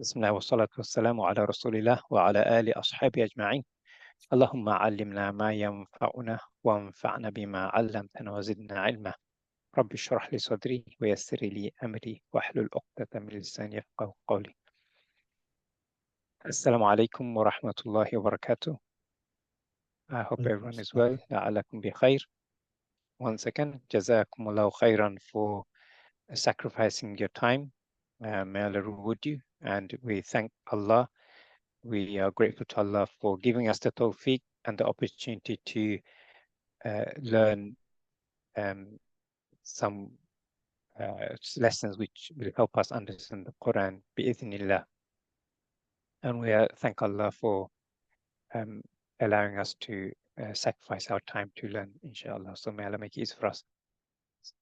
بسم الله والصلاة والسلام على رسول الله وعلى آله أصحابه أجمعين. اللهم علمنا ما ينفعنا وانفعنا بما علمتنا وزدنا علما. رب اشرح لي صدري ويسر لي أمري واحلل عقدة من لساني يفقهوا قولي. السلام عليكم ورحمة الله وبركاته. I hope everyone is well. لعلكم بخير. Once again, جزاكم الله خيرا for sacrificing your time. May Allah reward you, and we thank Allah. We are grateful to Allah for giving us the tawfiq and the opportunity to learn some lessons which will help us understand the Quran bi'ithnillah. And we thank Allah for allowing us to sacrifice our time to learn, inshallah. So may Allah make it easy for us.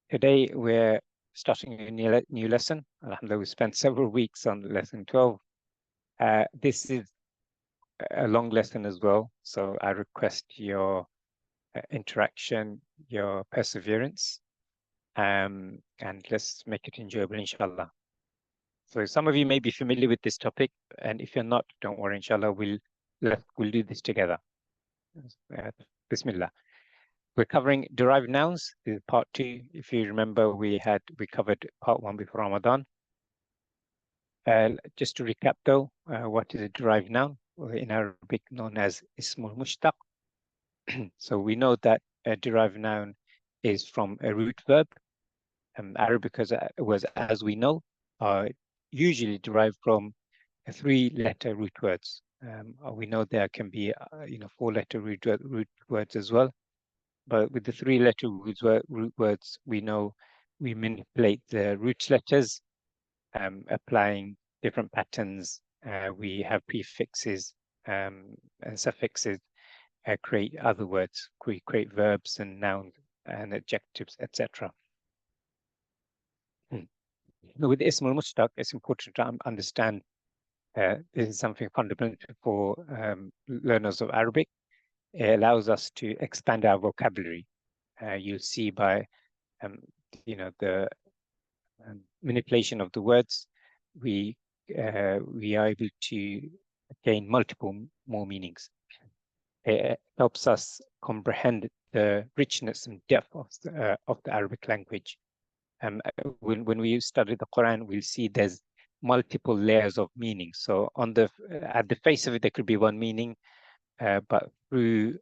Today we're starting a new lesson. Alhamdulillah, we spent several weeks on lesson 12. This is a long lesson as well, so I request your interaction, your perseverance, and let's make it enjoyable, inshallah. So some of you may be familiar with this topic, and if you're not, don't worry, inshallah, we'll do this together. Bismillah. We're covering derived nouns. This is part 2. If you remember, we covered part 1 before Ramadan. Just to recap though, what is a derived noun? In Arabic known as Ismul Mushtaq. So we know that a derived noun is from a root verb. Arabic was, as we know, usually derived from 3-letter root words. We know there can be 4-letter root words as well. But with the 3-letter root words, we know we manipulate the root letters, applying different patterns. We have prefixes and suffixes, create other words, create verbs and nouns and adjectives, etc. With Ism al-Mushtaq, it's important to understand this is something fundamental for learners of Arabic. It allows us to expand our vocabulary. You'll see by the manipulation of the words, we are able to gain multiple more meanings. It helps us comprehend the richness and depth of the Arabic language. When we study the Quran, we'll see there's multiple layers of meaning. So at the face of it, there could be one meaning, but through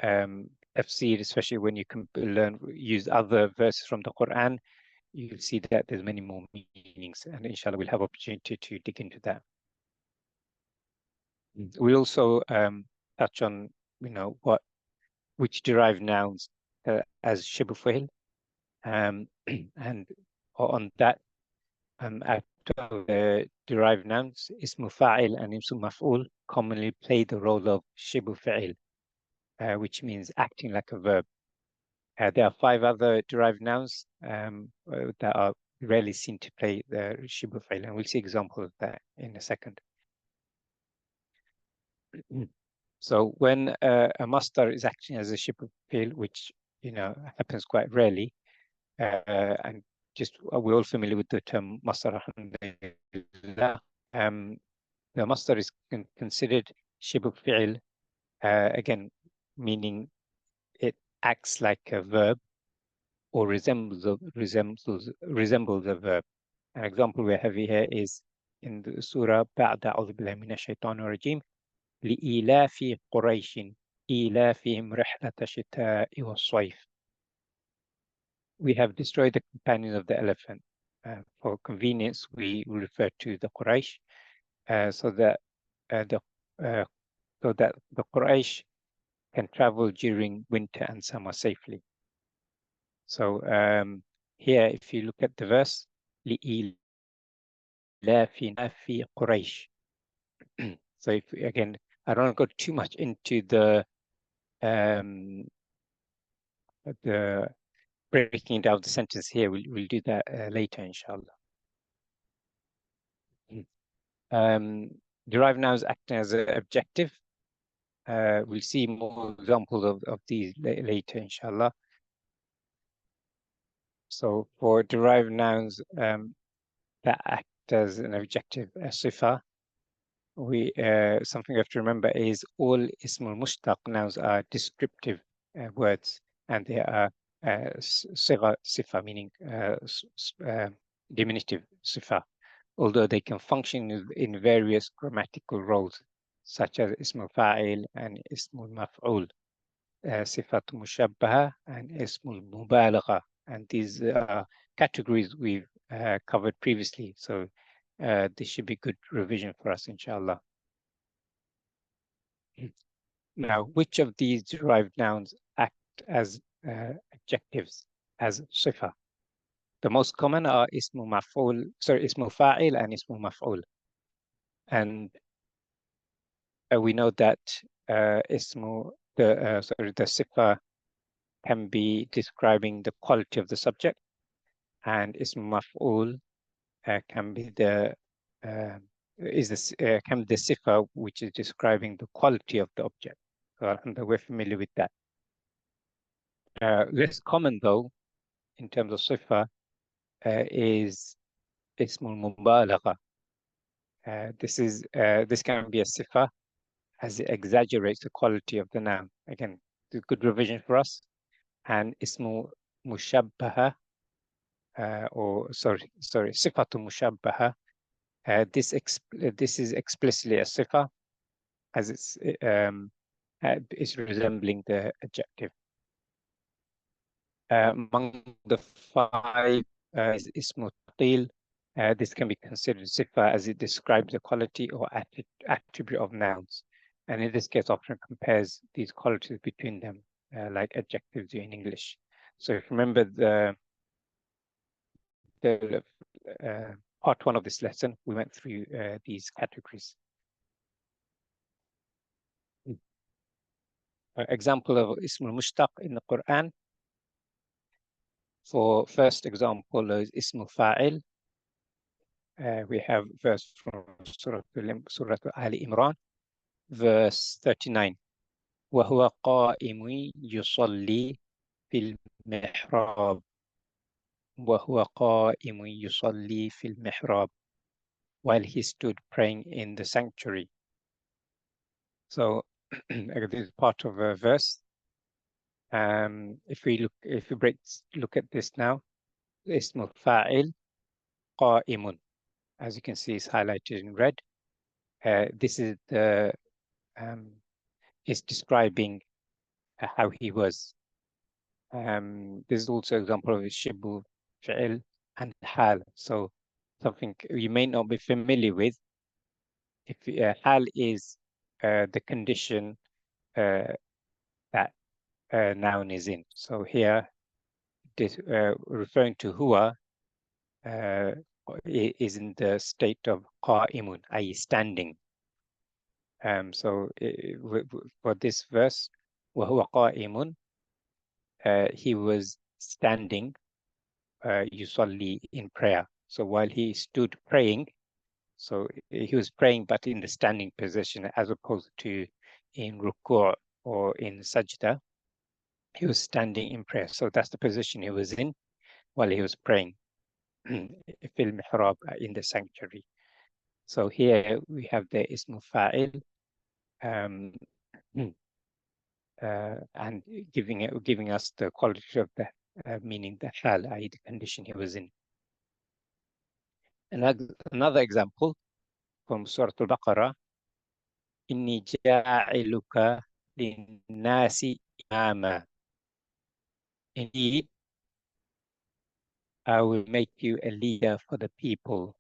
tafsir, especially when you can use other verses from the Quran, you'll see that there's many more meanings, and inshallah we'll have opportunity to dig into that. We'll also touch on which derived nouns as shibu fi'l, and on that after the derived nouns, ismu fa'il and ismu maf'ul commonly play the role of shibu fi'l, which means acting like a verb. There are 5 other derived nouns that are rarely seen to play the shibu fi'l, and we'll see examples of that in a second. So when a masdar is acting as a shibu fi'l, which happens quite rarely, and we're all familiar with the term masdar, alhamdulillah. The masdar is considered shibu fi'l, again, meaning it acts like a verb or resembles a verb. An example we have here is in the surah بعد أعوذ بالله من الشيطان الرجيم لإيلاف قريش إيلافهم رحلة الشتاء والصيف. We have destroyed the companions of the elephant. For convenience, we refer to the Quraysh, so that the Quraysh can travel during winter and summer safely. So here, if you look at the verse, لِإِيلَافِ قُرَيْشٍ. So again, I don't want to go too much into the breaking down the sentence here. We'll do that later, inshallah. Derived nouns acting as an objective. We'll see more examples of these later, inshallah. So for derived nouns that act as an adjective, a sifa. Something we have to remember is all ismul mushtaq nouns are descriptive words, and they are sifa, meaning diminutive sifa, although they can function in various grammatical roles, such as ismul fa'il and ismul maf'ul, sifat mushabbaha and ismul mubalagha. And these are categories we've covered previously. So this should be good revision for us, inshallah. Now, which of these derived nouns act as adjectives, as sifa? The most common are ismu fa'il and ismu maf'ul. And we know that the sifa can be describing the quality of the subject, and ismu maf'ul can be the sifa which is describing the quality of the object. So we're familiar with that. Less common though, in terms of sifa, is ismul mubalagha. This can be a sifa as it exaggerates the quality of the noun. Again, good revision for us. And ismu mushabbaha, sifatu mushabbaha. This is explicitly a sifa, as it's resembling the adjective. Among the five is ismu taqil. This can be considered sifa as it describes the quality or attribute of nouns, and in this case often compares these qualities between them, like adjectives do in English. So if you remember the part one of this lesson, we went through these categories. Example of ismul mushtaq in the Quran. For first example is ismul fa'il. We have verse from Surah Ali Imran, verse 39. وَهُوَ قَائِمٌ يُصَلِّي فِي الْمِحْرَابِ وَهُوَ قَائِمٌ يُصَلِّي فِي الْمِحْرَابِ, while he stood praying in the sanctuary. So this is part of a verse. If we look at this now, ismul fa'il qa'imun, as you can see, is highlighted in red. This is is describing how he was. This is also an example of shibu fi'il and hal. So something you may not be familiar with. If hal is the condition that noun is in. So here, this referring to huwa is in the state of qa'imun, i.e. standing. So for this verse, وَهُوَ قَائِمٌ, he was standing, yusalli, in prayer. So while he stood praying, so he was praying but in the standing position as opposed to in ruku' or in sajda. He was standing in prayer. So that's the position he was in while he was praying fil mihrab, in the sanctuary. So here we have the ismu fa'il, and giving us the quality of the meaning, the hal, i.e. the condition he was in. Another example from Surah Al-Baqarah, Inni ja'iluka linnasi imama. Indeed, I will make you a leader for the people.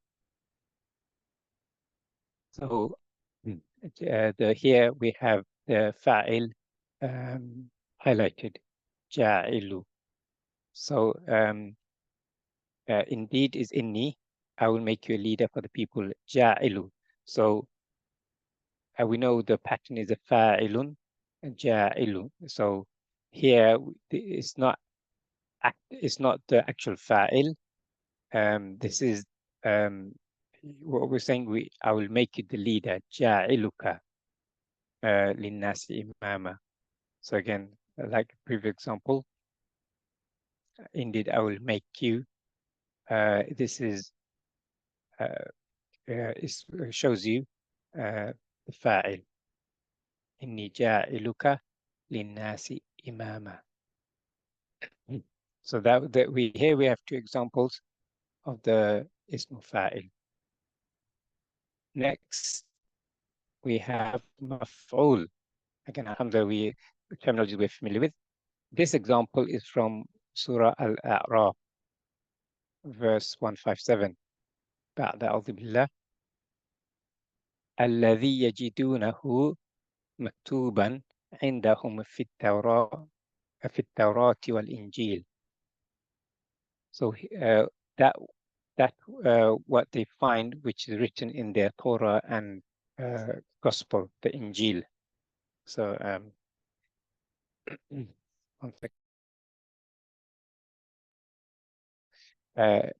So here we have the fa'il highlighted, ja'ilu. So indeed is inni, I will make you a leader for the people, ja'ilu. So we know the pattern is a fa'ilun and ja'ilu. So here it's not the actual fa'il. This is what we're saying. I will make you the leader, ja'iluka linnasi imama. So again, like the previous example, indeed I will make you. This is shows you the fa'il. إني جاعلك للناس إماما. So that we have two examples of the ism fa'il. Next, we have maf'ul. Again, alhamdulillah, terminology we're familiar with. This example is from Surah Al-A'raf, verse 157. بعد أعوذ بالله الذي يجدونه مكتوبا عندهم في التوراة والإنجيل. So that what they find, which is written in their Torah and Gospel, the Injil. So one second.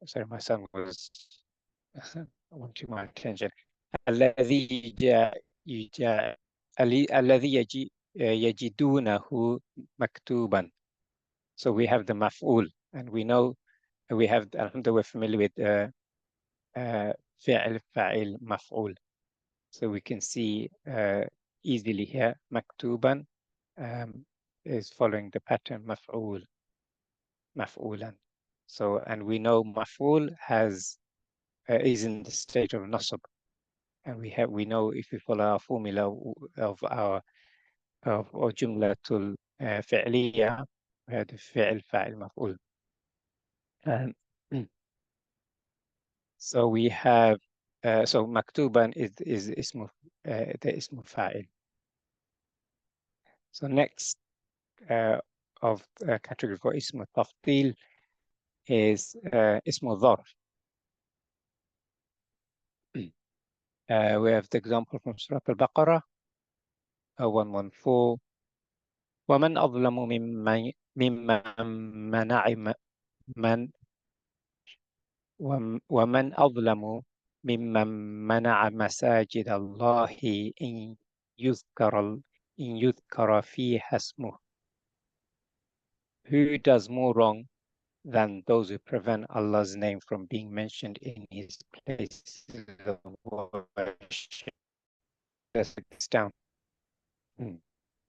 Sorry, my son was wanting my attention. الذي يجدونه مكتوبا. So we have the maf'ul, and we know we have, alhamdulillah, we're familiar with fi'l, fa'il, maf'ul. So we can see easily here, maktuban is following the pattern maf'ul, maf'ulan. So, and we know maf'ul has is in the state of nasab, and we know if we follow our formula of our jumlatul fi'liya, we have the fi'l, fa'il, maf'ul. So we have so maktuban is ismu the ismu fa'il. So next of category for ismu tafdil is ismu dharf. We have the example from Surah Al-Baqarah 114. ومن أظلم ممن منع ومن أظلم ممن منع مساجد الله إن يذكر فيها اسمه. Who does more wrong than those who prevent Allah's name from being mentioned in his places of worship? It's down.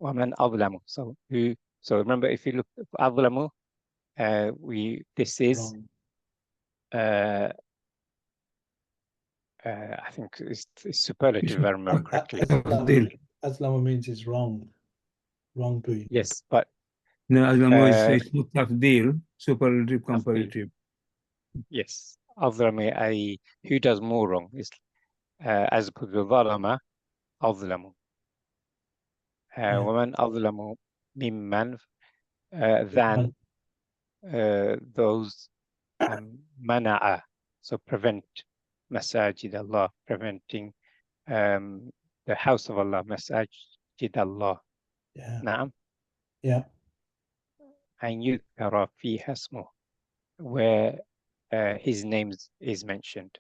ومن أظلم. So who? So remember, if you look at أظلم, this is I think it's superlative, if I remember correctly. Aslama means it's wrong doing. Yes, but no, Aslama is not tafdil, superlative, comparative. Yes, أظلم who does more wrong is as opposed to ظلم أظلم. ومن أظلم ممن than those منع, so prevent masajid Allah, preventing the house of Allah, masajid Allah. Yeah. نعم. Yeah. أن يذكر فيها اسمه, where his name is mentioned.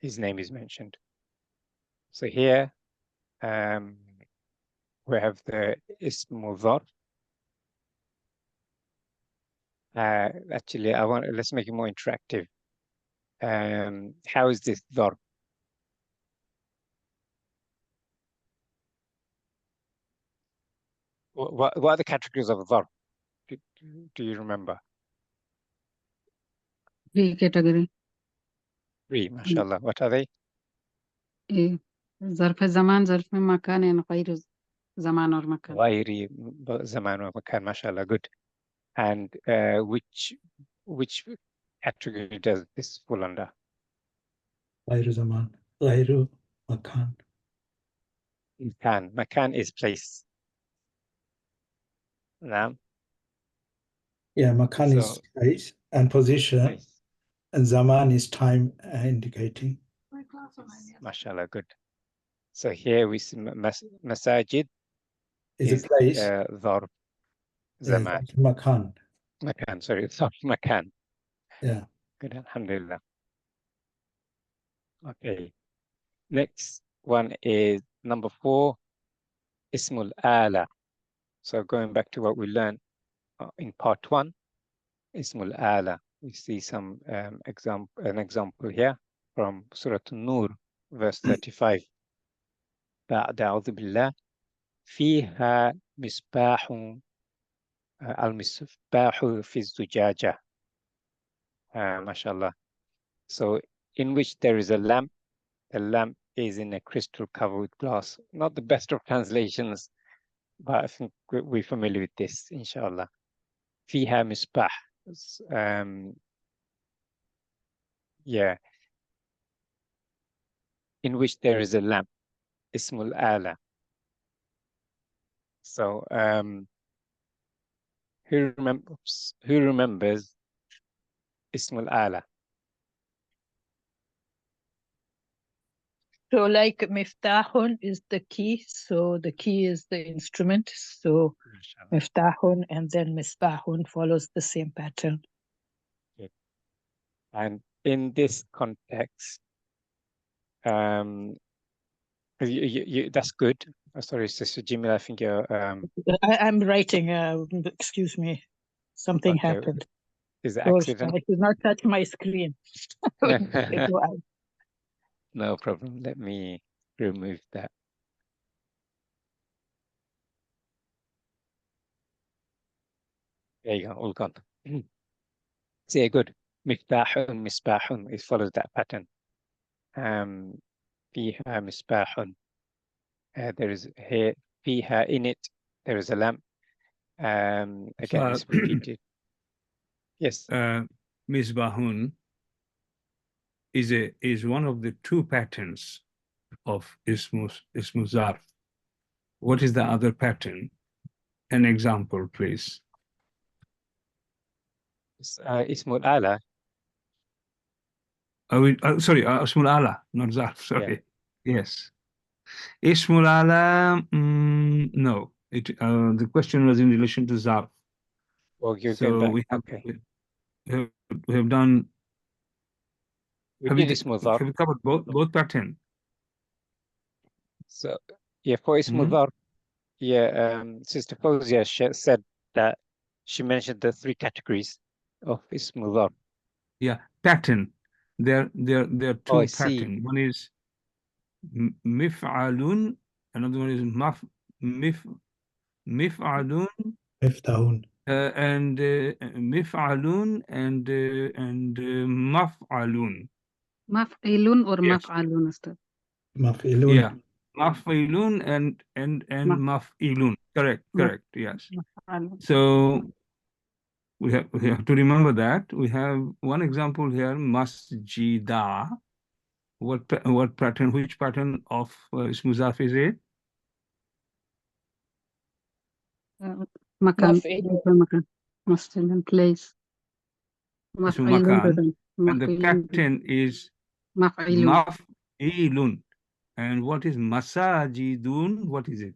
His name is mentioned. So here we have the ismu dharf. Actually, let's make it more interactive. How is this dharf? What are the categories of dharf? Do you remember? 3 category. 3, mashallah. What are they? ظرف زمان، ظرف مكان، and غير زمان or مكان. غير زمان ومكان, mashallah, good. And which category does this fall under? غير زمان، غير مكان. Makan is place. Naam. Yeah, makan is place and position, Place. and zaman is time indicating. Mashallah, good. So here we see masajid is a place. Dharf zaman. Makan. Makan, sorry, dharf makan. Yeah. Good, alhamdulillah. Okay. Next one is number 4, ismul ala. So going back to what we learned in part 1, ismul ala, we see some an example here from Surah An-Nur, verse 35. بعد أعوذ بالله فيها مصباح المصباح في الزجاجة. MashaAllah. So, in which there is a lamp. The lamp is in a crystal covered with glass. Not the best of translations, but I think we're familiar with this, inshallah. فيها مصباح. Yeah. In which there is a lamp. Ismul Ala. So, who remembers Ismul Ala? So like miftahun is the key, so the key is the instrument. So miftahun and then misbahun follows the same pattern. Okay. And in this context, that's good. Sorry, Sister Jimmy, I think you're... I'm writing, excuse me, something okay. happened. Is it So accident? I did not touch my screen. No problem. Let me remove that. There you go, all gone. So yeah, good. Miftahun, misbahun, it follows that pattern. Fiha misbahun. There is here, fiha, in it, there is a lamp. Again, it's repeated. Yes. Misbahun is one of the two patterns of Ismu Zarf. What is the other pattern? An example, please. Ismul Ala. Sorry, Ismul Ala, not Zarf, sorry. Yeah. Yes. Ismul Ala, no. The question was in relation to Zarf. Well, you're so going we back. have, we have done... We did Ismul Zarf. Have we covered both patterns? So, yeah, for Ismul Zarf, yeah, Sister Fawzia said that she mentioned the three categories of Ismul Zarf. Yeah, pattern. There are two patterns. One is mif'alun, another one is mif'alun, Miftahun. and mif'alun and maf'alun. Maf'ilun or Yes. maf'alun, Ustad? Maf'ilun. Yeah, maf'ilun and maf'ilun. Correct, yes. Maf'alun. So we have to remember that. We have one example here, masjida. What pattern, which pattern of Ismu Zarf is it? Makan. Maf'ilun. Makan. Masjid, place. Ismu Maf'ilun. Makan. And the pattern is Maf'ilun. maf'ilun. And what is masajidun? What is it?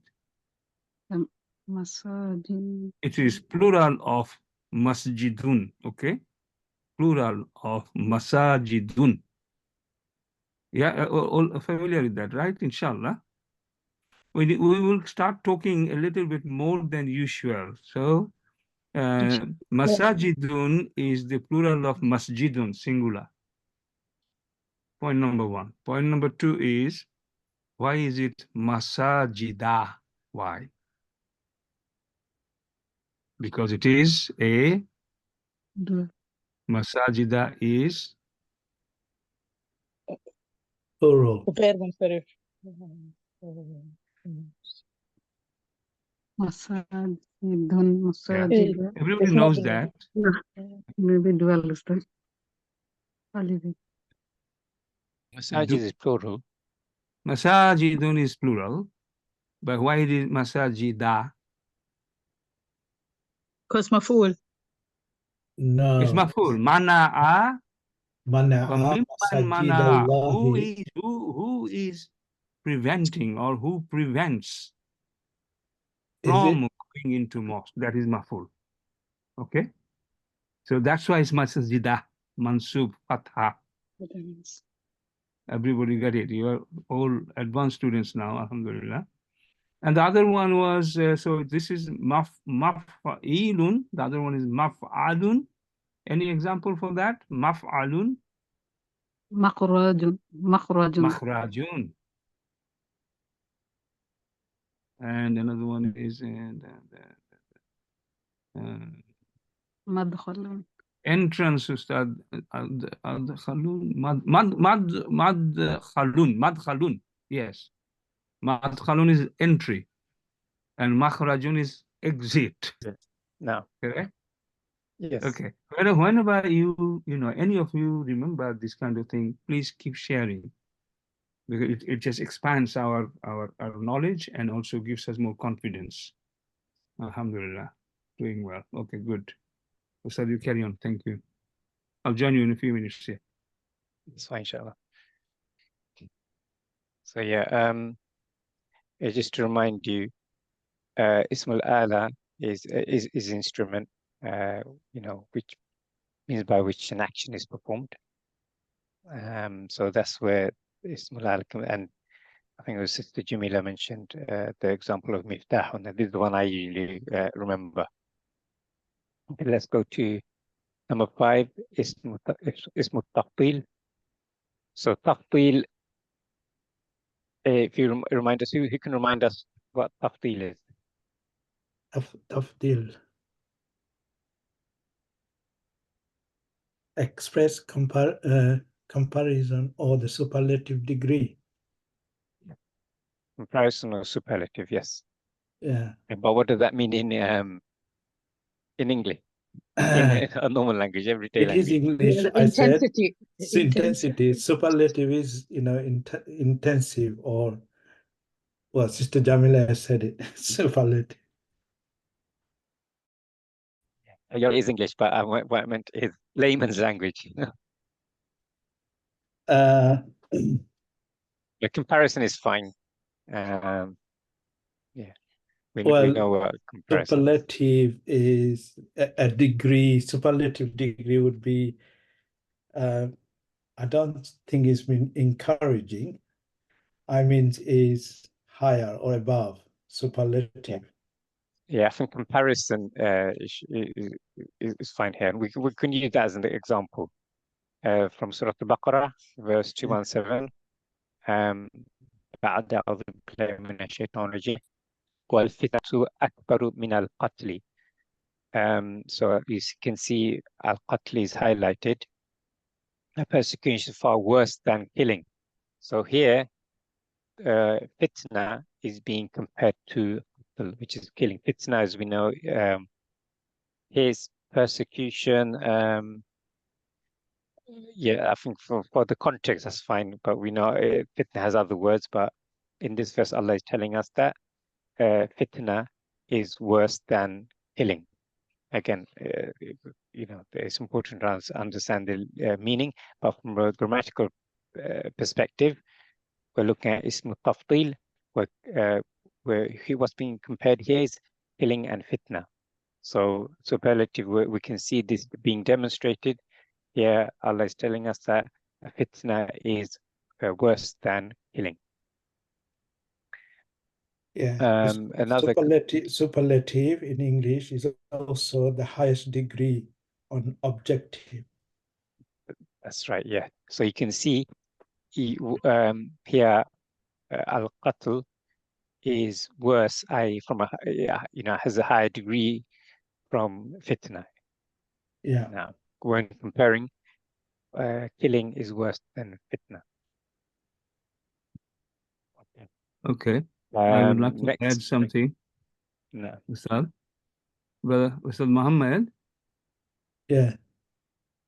Masajid. It is plural of masjidun, okay? Plural of masajidun. Yeah, all familiar with that, right? Inshallah. We will start talking a little bit more than usual. So, masajidun is the plural of masjidun, singular. Point number one. Point number two is, why is it masajida? Why? Because it is a masajida is Plural. Masajidun. Masajid. Everybody knows that. Maybe dual, Ustad. Masajid is plural. Masajidun is plural, but why it is masajida? Because maf'ul. No. It's maf'ul. Mana'a. Mana'a masajidallahi. Who is preventing or who prevents Is from it? going into mosque? That is maf'ul. Okay? So that's why it's masajida, mansub, fatha. Everybody got it. You are all advanced students now, alhamdulillah. And the other one was, so this is maf'ilun, the other one is maf'alun, Any example for that? Maf'alun, مخرج مخرج makhrajun. And another one is مدخل entrance, Ustad. Adkhalun, madkhalun. Yes. Madkhalun is entry. And makhrajun is exit. No. Correct? Yes. Okay. Whenever you any of you remember this kind of thing, please keep sharing. Because it just expands our knowledge and also gives us more confidence. Alhamdulillah. Doing well. Okay, good. Ustad, you carry on. Thank you. I'll join you in a few minutes here. That's fine, inshallah. So yeah, just to remind you, Ismul Ala is instrument, which means by which an action is performed. So that's where Ismul Ala and I think it was Sister Jamila mentioned the example of Miftah, and this is the one I usually remember. Okay, let's go to number 5, Ismu Tafdil. So Tafdil, if you remind us, who can remind us what Tafdil is? Tafdil. Express comparison or the superlative degree. Comparison or superlative, yes. Yeah. But what does that mean in English? In a normal language, everyday language. It is English. I said intensity. Superlative is intensive, or well, Sister Jamila has said it. Superlative. Yeah, it is English, but what I meant is layman's language. The comparison is fine. Yeah, we know what comparison. Superlative is a degree. Superlative degree would be, I don't think it's been encouraging. I mean, is higher or above superlative. Yeah, I think comparison is fine here. And we can use that as an example from Surah Al-Baqarah, verse 217. بعد أعوذ بالله من الشيطان الرجيم والفتنة أكبر من القتل. So you can see al-qatl is highlighted. A persecution is far worse than killing. So here, fitna is being compared to qatl, which is killing. Fitna, as we know, here's persecution. Yeah, I think for the context, that's fine. But we know fitna has other words. But in this verse, Allah is telling us that fitna is worse than killing. Again, it's important to understand the meaning, but from a grammatical perspective, we're looking at Ism Tafdil, where what's being compared here is killing and fitna. So superlative, we can see this being demonstrated. Here, Allah is telling us that fitna is worse than killing. Yeah, another superlative in English is also the highest degree on objective. That's right. Yeah. So you can see here al-qatl is worse. From has a higher degree from fitna. Yeah. Now, when comparing, killing is worse than fitna. Okay. I would like to add something. No. Ustad? Brother Ustad Muhammad? Yeah.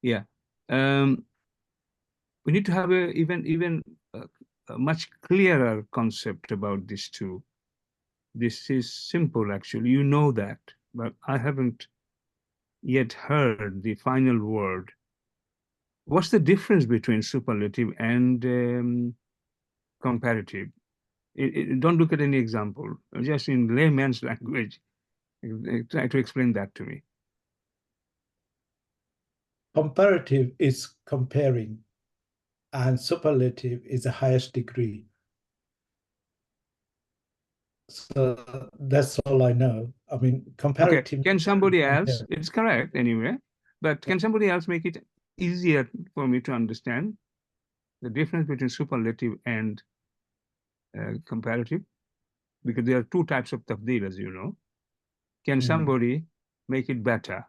Yeah. We need to have even a much clearer concept about this too. This is simple, actually. You know that, but I haven't yet heard the final word. What's the difference between superlative and comparative? Don't look at any example. Just in layman's language, try to explain that to me. Comparative is comparing, and superlative is the highest degree. So that's all I know. I mean, comparative. Okay. Can somebody else? It's correct anyway. But can somebody else make it easier for me to understand the difference between superlative and comparative? Because there are two types of tafdeel, as you know. Can somebody make it better?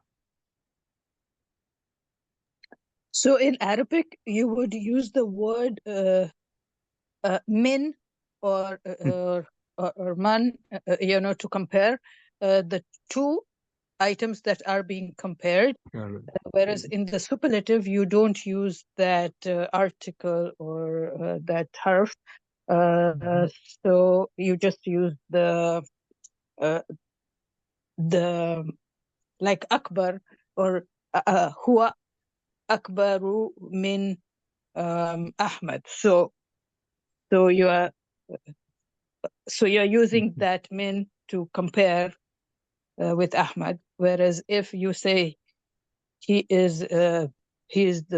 So in Arabic, you would use the word min or man, to compare the two items that are being compared. Whereas in the superlative, you don't use that article or that harf. So you just use the like akbar or huwa akbaru min Ahmad. So you're using that min to compare with Ahmad. Whereas if you say he is the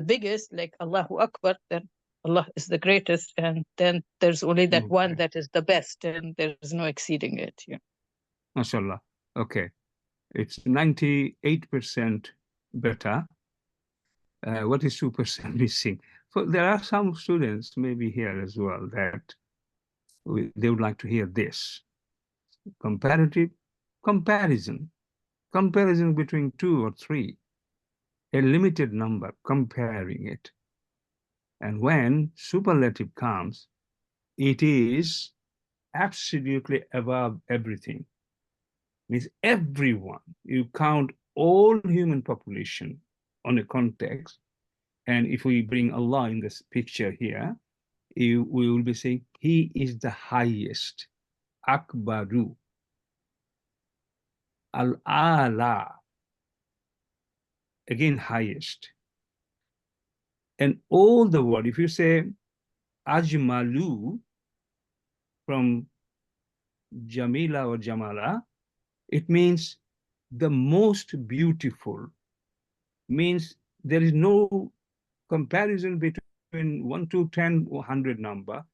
biggest, like Allahu Akbar, then Allah is the greatest, and then there's only that one that is the best, and there's no exceeding it. Yeah. MashaAllah. Okay. It's 98% better. What is 2% missing? So there are some students maybe here as well that they would like to hear this. Comparative comparison between two or three, a limited number, comparing it. And when superlative comes, it is absolutely above everything. Means everyone. You count all human population on a context, and if we bring Allah in this picture here, we will be saying He is the highest. Akbaru. Al-Ala. Again, highest. And all the word, if you say Ajmalu from Jamila or Jamala, it means the most beautiful. Means there is no comparison between 1 to 10 or 100 number.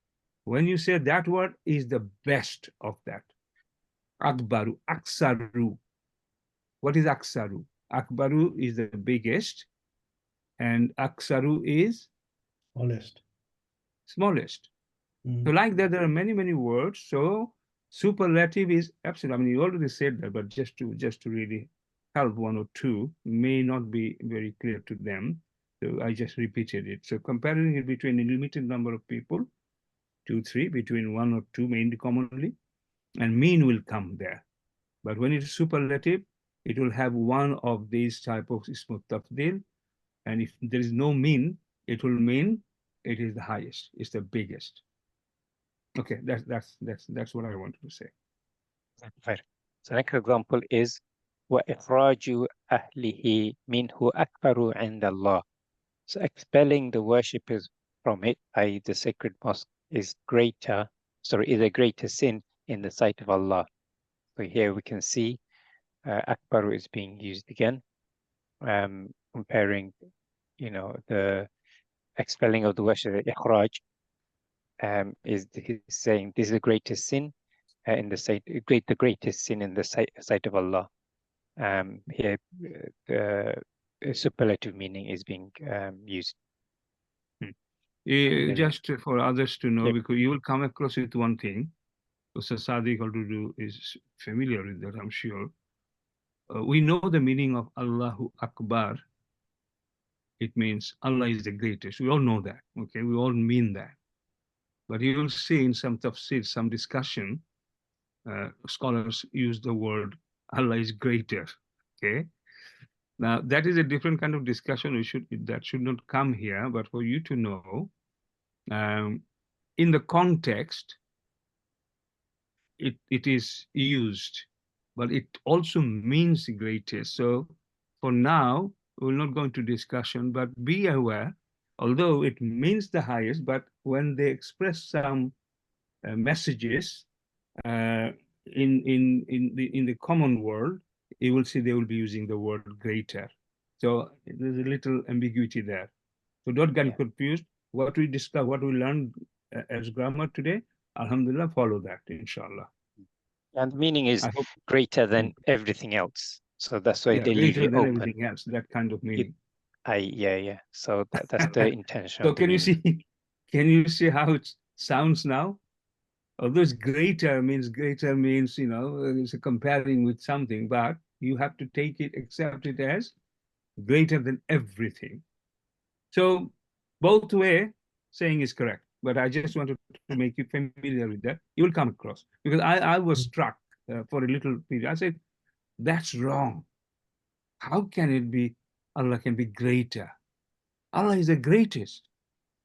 When you say that word is the best of that. Akbaru, Aksaru. What is Aksaru? Akbaru is the biggest, and Aksaru is smallest. So like that, there are many, many words. So superlative is absolute. I mean, you already said that, but just to really help one or two, may not be very clear to them. So I just repeated it. So comparing it between a limited number of people, 2, 3, between 1 or 2 mainly commonly, and mean will come there. But when it is superlative, it will have one of these type of ismu tafdil, and if there is no mean, it will mean it is the highest, it's the biggest. Okay, that's what I wanted to say. Fair. So next example is وَإِخْرَاجُ أَهْلِهِ مِنْهُ أَكْبَرُ عِنْدَ اللَّهِ. So expelling the worshippers from it, i.e. the sacred mosque, is a greater sin in the sight of Allah. So here we can see Akbaru is being used again, comparing, the expelling of the worship, Ikhraj, is saying this is the greatest sin in the sight, the greatest sin in the sight of Allah. Here, the superlative meaning is being used. Just for others to know, Yep. because you will come across with one thing. So Sadiq Al-Dudu is familiar with that, I'm sure. We know the meaning of Allahu Akbar. It means Allah is the greatest. We all know that, okay? We all mean that. But you will see in some tafsir, some discussion, scholars use the word Allah is greater, okay? Now, that is a different kind of discussion. That should not come here, but for you to know, in the context, it is used, but it also means greatest. So for now, we're not going to discussion, but be aware, although it means the highest, but when they express some messages in the common world, you will see they will be using the word greater. So there's a little ambiguity there. So don't get confused. What we discussed, what we learned as grammar today, Alhamdulillah, follow that, inshallah. And the meaning is greater than everything else. So that's why Yeah, they leave greater it than open. everything else, that kind of meaning. Yeah. So that's the intention So of the can you meaning. see, can you see how it sounds now? Although greater means, you know, it's comparing with something, but you have to take it, accept it as greater than everything. So both way saying is correct, but I just wanted to make you familiar with that. You will come across, because I was struck for a little period. I said, that's wrong. How can it be Allah can be greater? Allah is the greatest.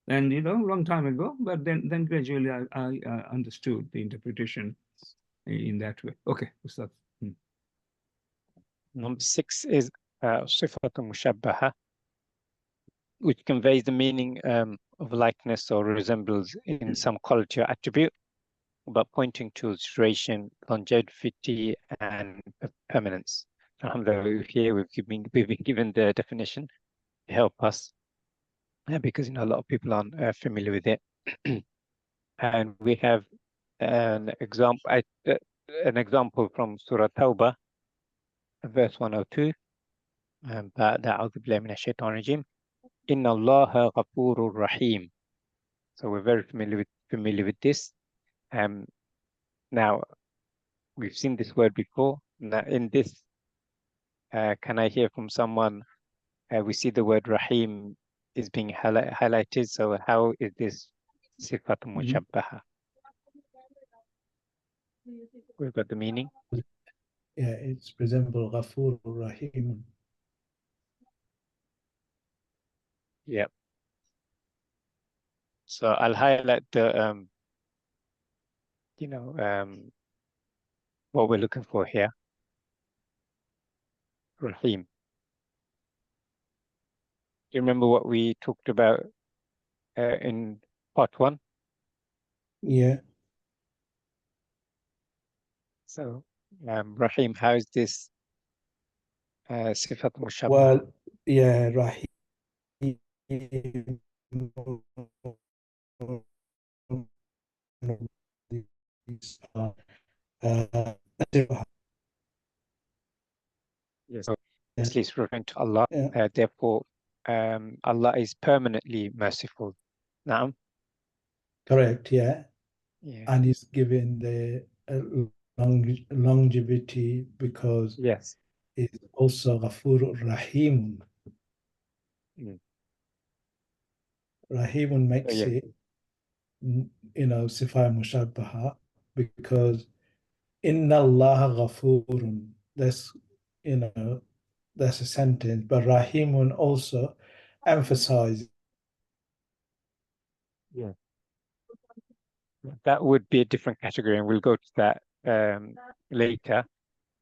And, you know, long time ago, but then gradually I understood the interpretation in that way. Okay, Ustad. Number 6 is Sifatun Mushabbaha, which conveys the meaning of likeness or resemblance in some quality or attribute, but pointing to duration, longevity, and permanence. Alhamdulillah, here we've been given the definition to help us, because, you know, a lot of people aren't familiar with it. And we have an example from Surah Tawbah, verse 102. بعد أعوذ بالله من الشيطان الرجيم إن الله غفور رحيم. So we're very familiar with this. Now we've seen this word before. Now in this, can I hear from someone? We see the word Rahim is being highlighted. So how is this Sifat Mushabbaha? We've got the meaning. Yeah, it's resemble Ghafur Rahim. Yeah. So I'll highlight the what we're looking for here. Rahim. Do you remember what we talked about in part 1? Yeah. So Rahim, how is this Sifat Mushabbaha? Well, yeah, Rahim. Yes. So obviously it's referring to Allah. Yeah. Therefore, Allah is permanently merciful. Naam. Correct, yeah. Yeah. And he's given the longevity because Yes. it's also Ghafur Rahim. Rahimun makes yeah. it, you know, Sifai Mushabbaha, because Inna Allah Ghafurun. That's, you know, that's a sentence, but Rahimun also emphasizes. Yeah. That would be a different category, and we'll go to that later.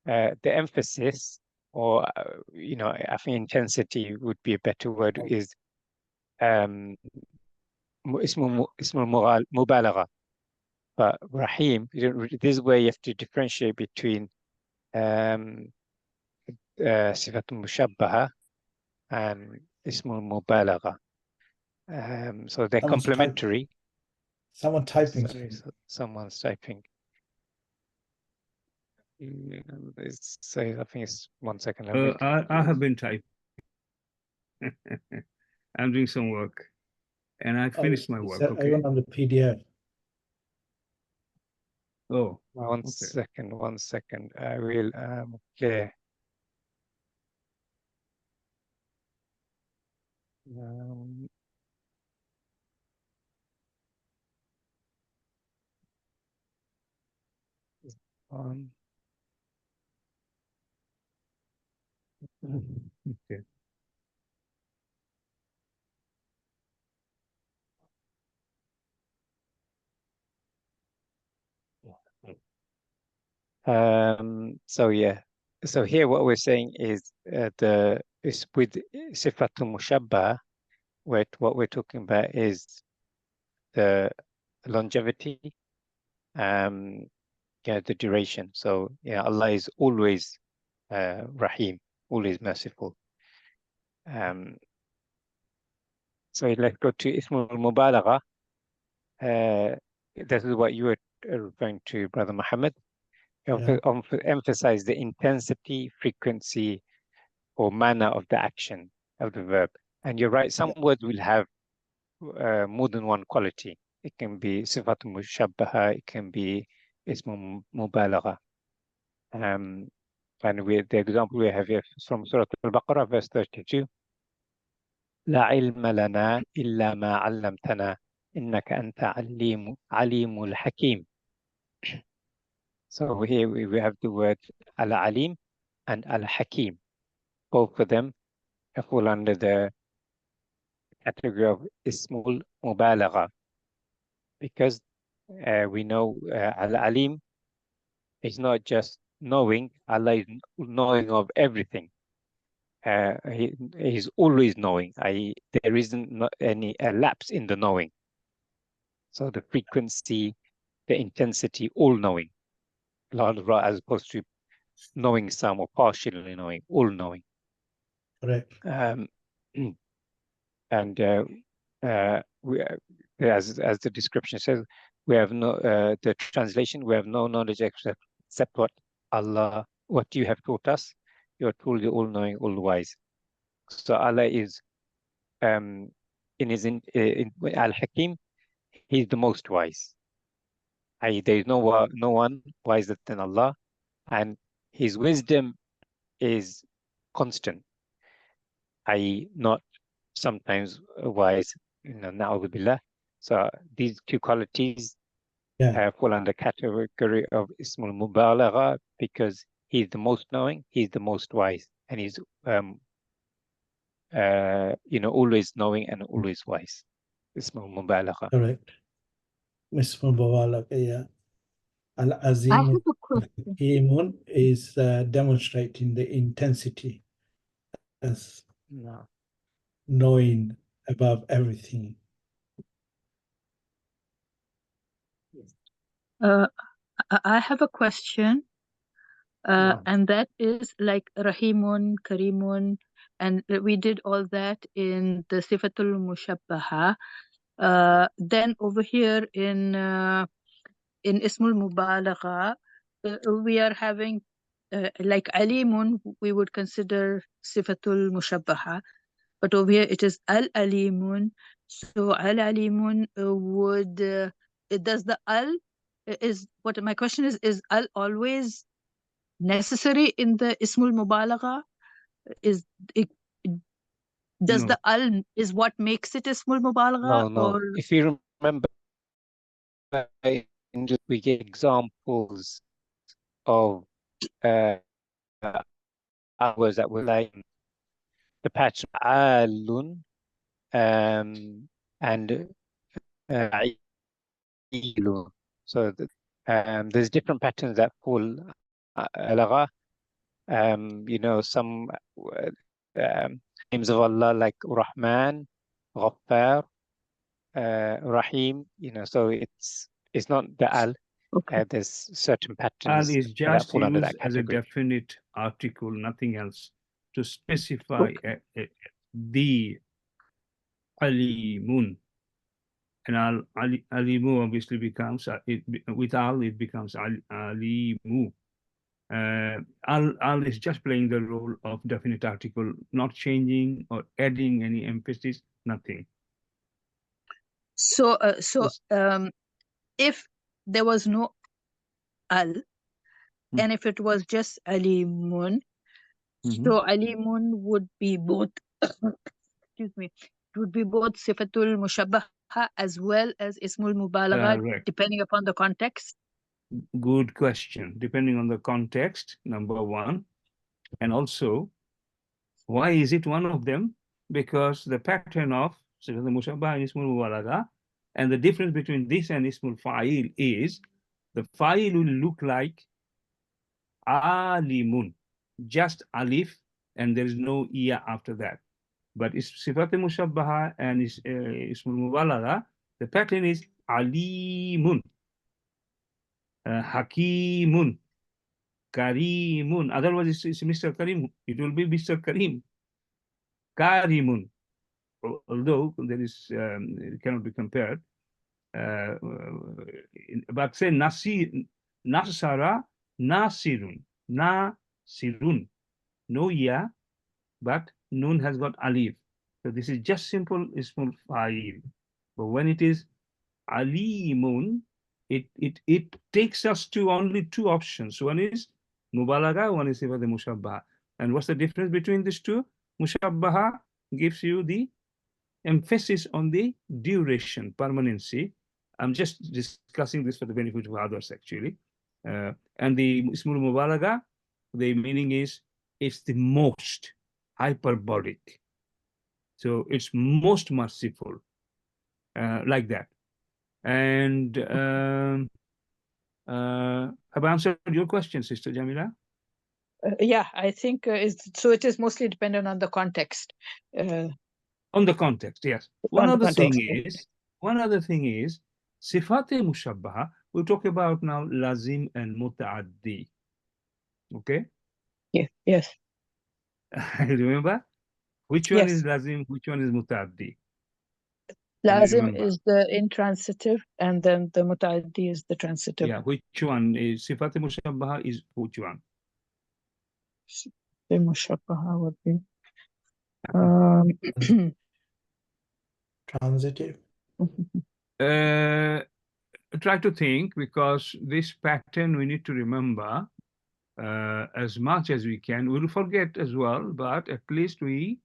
The emphasis, or you know, I think intensity would be a better word, is اسمه مبالغة. But Rahim, this is where you have to differentiate between صفة مشبهة and اسم المبالغة. So they're complementary. Someone typing. Sorry, someone's typing. So I think it's 1 second. I have been typing. I'm doing some work, and I finished my work. Okay. I went on the PDF. Oh, One second. I will. Okay. okay. So yeah. So here what we're saying is is with Sifatul Mushabba, what we're talking about is the longevity, the duration. So yeah, Allah is always Rahim, always merciful. So let's go to Ismul Mubalagha. This is what you were referring to, Brother Muhammad. emphasize the intensity, frequency, or manner of the action of the verb. And you're right, some words will have more than one quality. It can be sifat mushabbaha, it can be ism mubalagha. And the example we have here from Surah Al-Baqarah, verse 32. لا علم لنا إلا ما علمتنا إنك أنت عليم الحكيم. So here we have the word al-alim and al-hakim. Both of them fall under the category of ismul mubalagha, because we know al-alim is not just knowing. Allah is knowing of everything. He's always knowing. There isn't any lapse in the knowing. So the frequency, the intensity, all knowing, as opposed to knowing some or partially knowing, all knowing. Correct. And we, as the description says, we have no the translation. We have no knowledge except what you have taught us. You are truly all-knowing, all-wise. So Allah is, in Al-Hakim, He's the most wise. There is no one wiser than Allah, and His wisdom is constant. Not sometimes wise. Na'udhu billah. So these two qualities fall under category of Ismul Mubalagha, because He's the most knowing, He's the most wise, and He's always knowing and always wise. Ismul Mubalagha. Correct. Ismul Mubalagha, yeah. Al-Azim Hakimun is demonstrating the intensity as knowing above everything. I have a question, and that is like Rahimun, Karimun, and we did all that in the Sifatul Mushabbaha. Then over here in Ismul Mubalagha, we are having like Alimun, we would consider Sifatul Mushabbaha, but over here it is Al-Alimun. So Al-Alimun does the Al, is what my question is Al always necessary in the Ismul Mubalagha? Does the Al is what makes it Ismul Mubalagha? No. Or... If you remember, we get examples of words that were like the pattern alun and ilun. So there's different patterns that fall alagha. Some names of Allah like Rahman, Ghaffar, Rahim. So it's not the al. Okay. There's certain patterns Al is just used as a definite article, nothing else, to specify the Alimun. And Alimu obviously becomes, with Al, it becomes Alimu. Al is just playing the role of definite article, not changing or adding any emphasis, nothing. So, if there was no Al, and if it was just Alimun, so Alimun would be both, excuse me, it would be both Sifatul Mushabbaha as well as Ismul Mubalagha, depending upon the context. Good question. Depending on the context, number one. And also, why is it one of them? Because the pattern of Sifatul Mushabbaha and Ismul Mubalagha, and the difference between this and Ismul Fa'il is the Fa'il will look like Alimun, just Alif, and there is no Iya after that. But Sifatul Mushabbaha and Ismul Mubalagha, the pattern is Alimun, Hakimun, Karimun. Otherwise, it's Mr. Karim. It will be Mr. Karim. Karimun. Although there is, it cannot be compared. But say Nasara Nasirun. Nasirun. No ya, but Noun has got alif. So this is just simple ismul fa'il. But when it is alimun, it takes us to only two options. One is mubalagha, one is sifat mushabbaha. And what's the difference between these two? Mushabbaha gives you the emphasis on the duration, permanency. I'm just discussing this for the benefit of others, actually. And the ismul mubalagha, the meaning is it's the most hyperbolic. So it's most merciful, like that. And have I answered your question, Sister Jamila? Yeah, I think so. It is mostly dependent on the context. On the context, yes. One other thing is, sifat-e mushabbaha, we'll talk about now lazim and muta'addi. Okay? Yeah, yes. Remember? Which one is lazim, which one is muta'addi? Lazim is the intransitive, and then the muta'addi is the transitive. Yeah, which one is sifat-e mushabbaha is which one? The mushabbaha would be transitive. Try to think, because this pattern we need to remember as much as we can. We'll forget as well, but at least we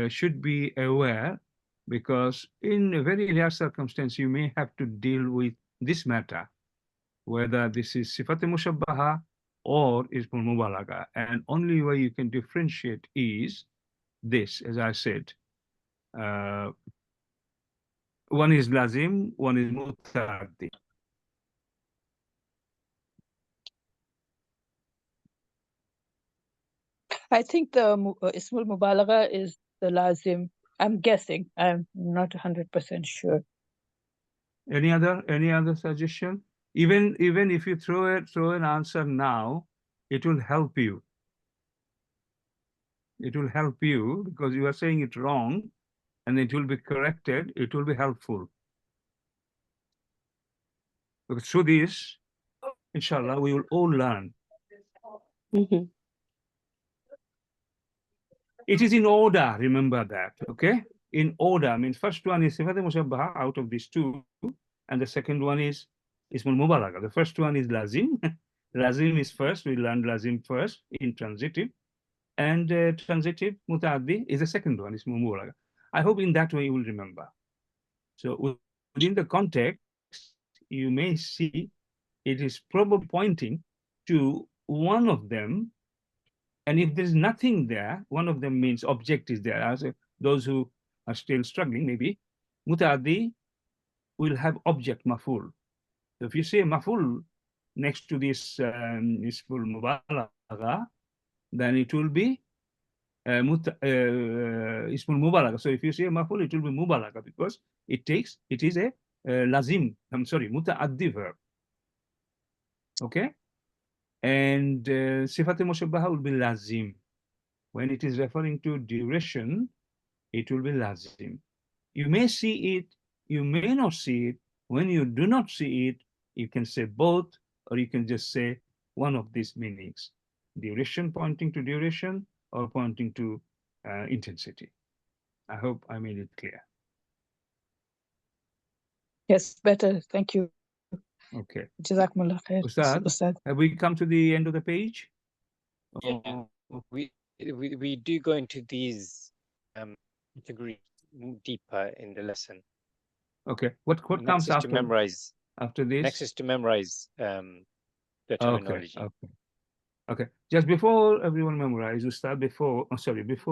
should be aware, because in a very rare circumstance you may have to deal with this matter, whether this is sifat mushabbaha or ismul mubalagha, and only way you can differentiate is this, as I said. One is lazim, one is muta'addi. I think the ismul mubalagha is the lazim. I'm guessing. I'm not 100% sure. Any other suggestion? Even if you throw an answer now, it will help you. It will help you because you are saying it wrong, and it will be corrected. It will be helpful. Because through this, inshallah, we will all learn. Mm-hmm. It is in order, remember that, okay? In order. I mean, first one is sifat mushabbaha out of these two, and the second one is ismul mubalagha. The first one is lazim. Lazim is first. We learned lazim first in transitive, and transitive muta'addi is the second one, ismul mubalagha. I hope in that way you will remember. So within the context, you may see it is probably pointing to one of them. And if there's nothing there, one of them means object is there. As those who are still struggling, maybe, muta'addi will have object maful. So if you say maful next to this ismul mubalagha, then it will be ismul mubalagha. So if you say maful, it will be mubalagha because it is a lazim, muta'addi verb. Okay? And sifat mushabbaha will be lazim. When it is referring to duration, it will be lazim. You may see it, you may not see it. When you do not see it, you can say both, or you can just say one of these meanings. Duration pointing to duration, or pointing to intensity. I hope I made it clear. Yes, better. Thank you. Okay. Jazakumullah khair. Ustad, have we come to the end of the page? Yeah, we do go into these categories deeper in the lesson. Okay. What comes after? To memorize. After this? Next is to memorize the terminology. Okay. Just before everyone memorize, Ustad, before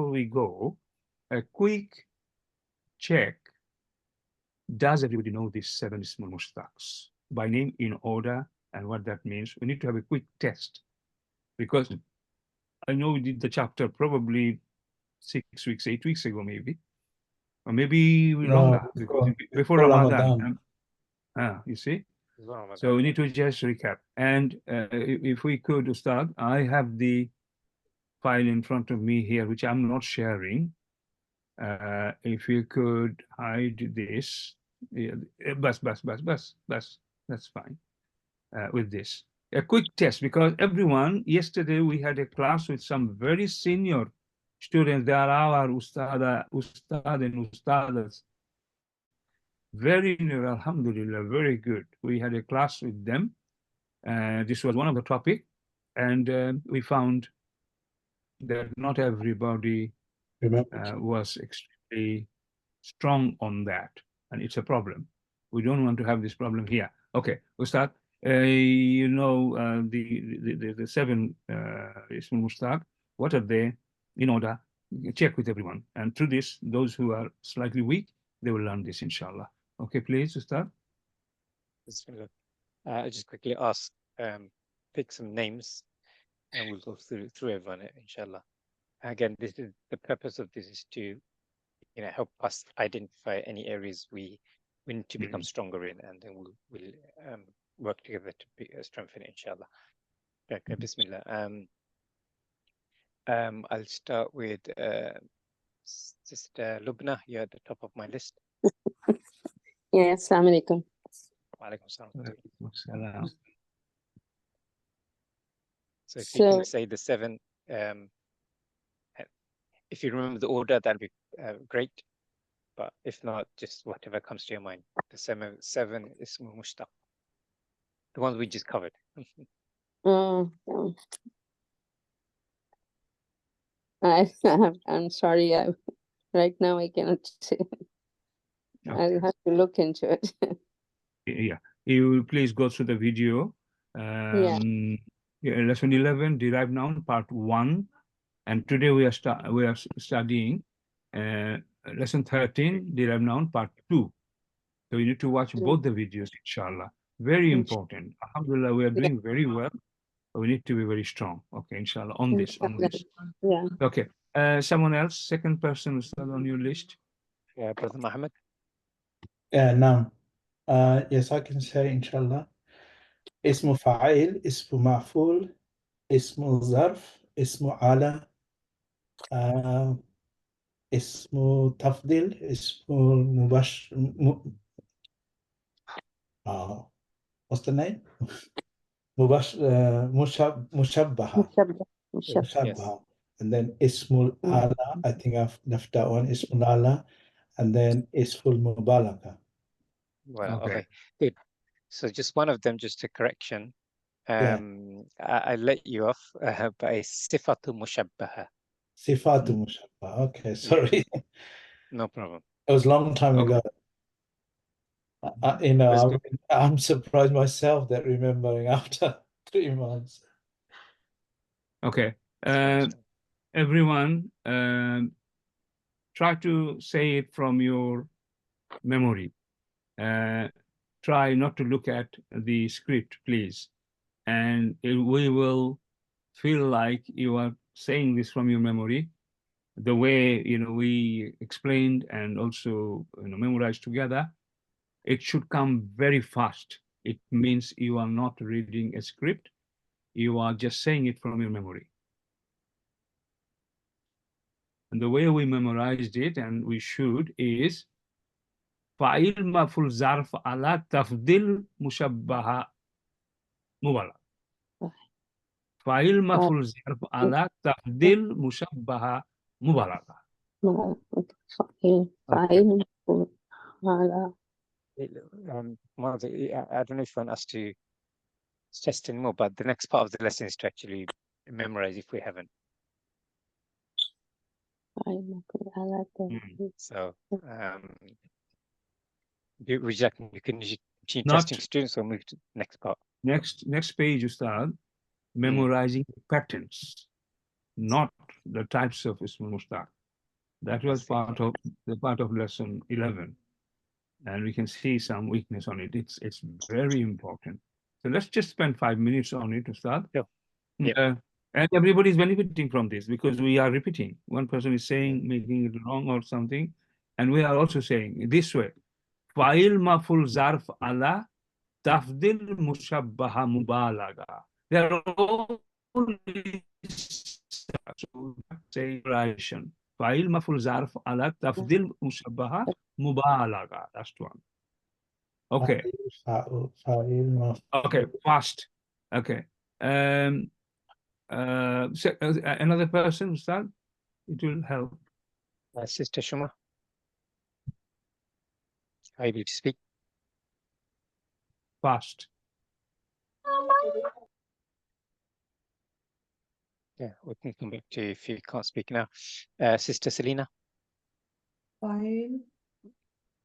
we go, a quick check. Does everybody know these 7 ismul mushtaqs by name in order and what that means? We need to have a quick test, because I know we did the chapter probably 6 weeks, 8 weeks ago, maybe, or maybe longer, because before Ramadan. You see? So we need to just recap. And if we could, Ustad, I have the file in front of me here, which I'm not sharing. If you could hide this, that's fine with this. a quick test, because everyone, yesterday we had a class with some very senior students. They are our ustad and ustadas. Very new, alhamdulillah, very good. We had a class with them. This was one of the topic, and we found that not everybody was extremely strong on that, and it's a problem. We don't want to have this problem here. Okay, we'll start. You know, the 7 Ismul Mushtaq, what are they? In order, check with everyone. And through this, those who are slightly weak, they will learn this, inshallah. Okay, please, start. I'll just quickly ask, pick some names, and we'll go through everyone, inshallah. Again, this is the purpose of this is to, help us identify any areas we need to become stronger in, and then we'll work together to strengthen it, inshallah. Okay, Bismillah. I'll start with Sister Lubna. You're at the top of my list. Yeah, assalamu alaikum. Walaikum salam. So if you can say the 7, if you remember the order, that'd be great. But if not, just whatever comes to your mind. The 7 Ismul Mushtaq, the ones we just covered. I'm sorry. Right now I cannot say. Okay. I'll have to look into it. Yeah, you will please go through the video. Lesson 11, Derive Noun, Part 1. And today we are studying Lesson 13, Derive Noun, Part 2. So you need to watch both the videos, inshallah. Very important. Alhamdulillah, we are doing very well. But we need to be very strong. Okay, inshallah, on this. Yeah. Okay. Someone else, second person is on your list. Yeah, Brother Muhammad. Yeah, now. Yes, I can say, inshallah. Ismu fa'il, ismu ma'ful, ismu zarf, ismu ala, ismu tafdil, ismu what's the name? Mushabbaha. Mushabbaha. And then ismul ala, I think I've left that one, ismul ala, and then ismul mubalagha. Well, okay, good. So just one of them, just a correction. I let you off by sifatu mushabbaha. Sifatu mushabbaha. Okay, sorry. Yeah. No problem. It was a long time ago. I'm surprised myself that remembering after 3 months. Okay. Everyone, try to say it from your memory. Try not to look at the script, please. And we will feel like you are saying this from your memory, the way we explained and also memorized together. It should come very fast. It means you are not reading a script, you are just saying it from your memory. And the way we memorized it, and we should, is fa'il maf'ul zarf ala tafdil mushabbaha mubalagha. Fa'il maf'ul zarf ala tafdil mushabbaha mubalagha. Fa'il maf'ul ala. I don't know if you want us to test anymore, but the next part of the lesson is to actually memorize if we haven't. So we can continue testing students or move to the next part. Next page, you start memorizing patterns, not the types of Ismul Mushtaq. That was part of lesson 11. And we can see some weakness on it. It's very important. So let's just spend 5 minutes on it to start. Yeah. And everybody's benefiting from this because we are repeating. One person is saying, making it wrong or something. And we are also saying this way. Fa'il maf'ul zarf ala tafdil mushabbaha mubalagha. They are all say relation. Fa'il maf'ul zarf ala tafdil mushabbaha mubalagha. That's one. Okay. Okay, fast. Okay. Another person, Ustad? It will help. Sister Shuma, are you able to speak? Fast. Yeah, we can come back to you if you can't speak now. Sister Selina. فاعل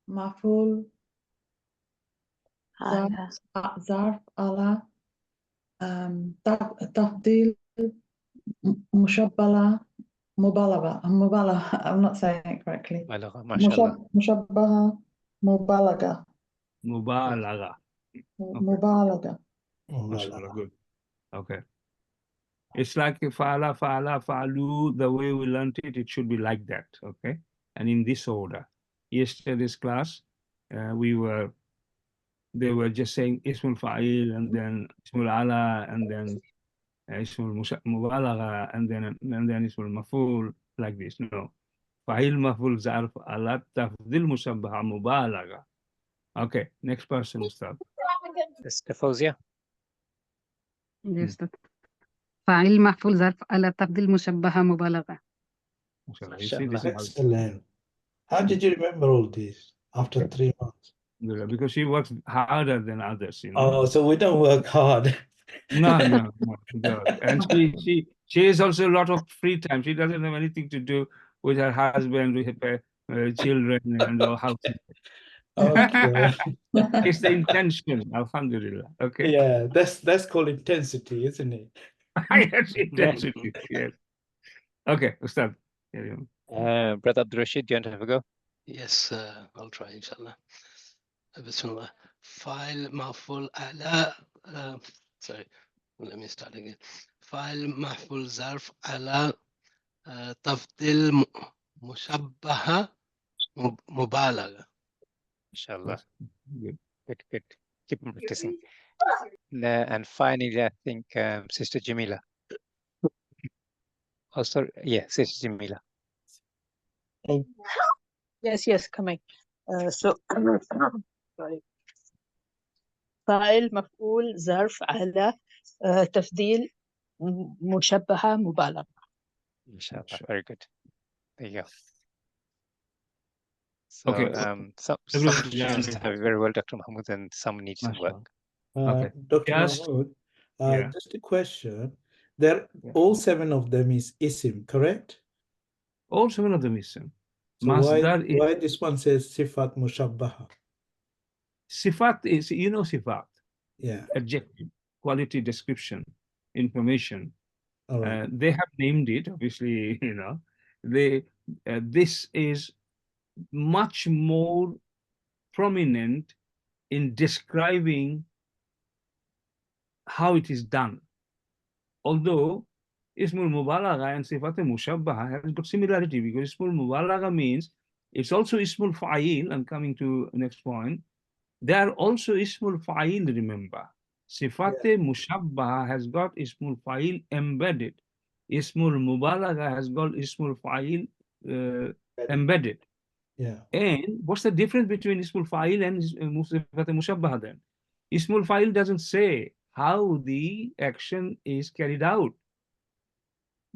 مفعول ظرف على تفضيل مشبهة مبالغة I'm not saying it correctly بلغة ما شاء الله. مشبهة مبالغة Mubalaga. مبالغة MashaAllah, good. Okay. It's like fa'ala, fa'ala, fa'alu, the way we learned it, it should be like that, okay? And in this order. Yesterday's class, they were just saying Ismul Fa'il, and then Ismul Ala, and then Ismul Mubalaga, and then Ismul Maf'ul, like this. No. Fa'il, Maf'ul, Zarf, Ala, Tafdil, Mushabbaha, Mubalaga. Okay, next person, Ustad. Sister Fawzia. Yes, that. فاعل مفعول ظرف على تفضيل مشبهة مبالغة. MashaAllah. You see, this is how Excellent. How did you remember all this after 3 months? because she works harder than others, you know. Oh, so we don't work hard. No, she does. And she has also a lot of free time. She doesn't have anything to do with her husband, with her children, and all house. Okay. It's the intention, alhamdulillah. Okay. Yeah, that's called intensity, isn't it? Yes, intensity. Yes. Okay, Ustad. Carry on. Brother Abdul Rashid, do you want to have a go? Yes, I'll try, inshallah. Bismillah. File maful ala. Sorry, let me start again. File maful zarf ala tafdil mushabbaha mubalaga. Inshallah. Good. Good. Keep on practicing. And finally, I think Sister Jamila. Oh, sorry. Yeah, Sister Jamila. Yes, coming. So, sorry. فاعل مفعول ظرف على تفضيل مشبهة مبالغة. Inshallah. Very good. There you go. So, Okay. some Everyone students have it very well, Dr. Mahmoud, and some need some work. Okay. Dr. Just- Mahmoud, yeah. just a question. There, Yeah. all 7 of them is isim, correct? All 7 of them is same. So Masdar is why this one says sifat mushabbaha? sifat is, you know, sifat, Yeah, adjective, quality description, information. all right. They have named it, obviously, you know. This is much more prominent in describing how it is done. Although Ismul Mubalagha and Sifat Mushabbaha has got similarity, because Ismul Mubalagha means it's also Ismul Fa'il. I'm coming to the next point. They are also Ismul Fa'il, remember. Sifat Mushabbaha has got Ismul Fa'il embedded. Ismul Mubalagha has got Ismul Fa'il embedded. Yeah, And what's the difference between Ismul Fa'il and Sifat Mushabbaha then? Ismul Fa'il doesn't say how the action is carried out.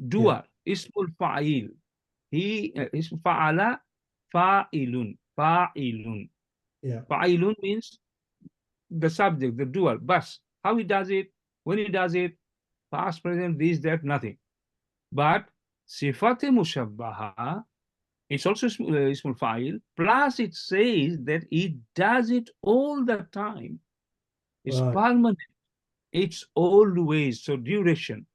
Doer, Ismul Fa'il. He is Fa'ala, Fa'ilun, Fa'ilun. yeah, Fa'ilun means the subject, the doer. But how he does it, when he does it, past, present, this, that, nothing. But Sifat Mushabbaha, it's also Ismul Fa'il, plus it says that he does it all the time. It's Right. permanent. It's always, so duration.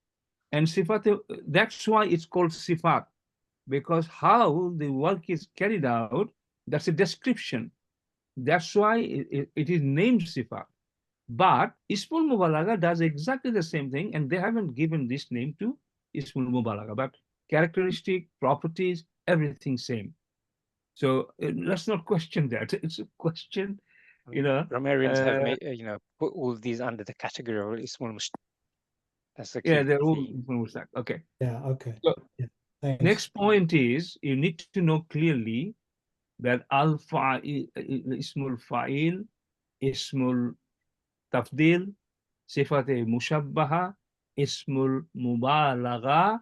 And Sifat, that's why it's called Sifat, because how the work is carried out, that's a description. That's why it is named Sifat. But Ismul Mubalagha does exactly the same thing, and they haven't given this name to Ismul Mubalagha, but characteristic, properties, everything same. So let's not question that. It's a question, you know. Grammarians have made, put all these under the category of Ismul Mushtaq. That's the key. Yeah, they're all Ismul Mushtaq. Okay. Yeah, okay. So, Yeah, thanks. next point is you need to know clearly that Ismul Fa'il, Ismul Tafdil, Sifate Mushabbaha, Ismul Mubalagha.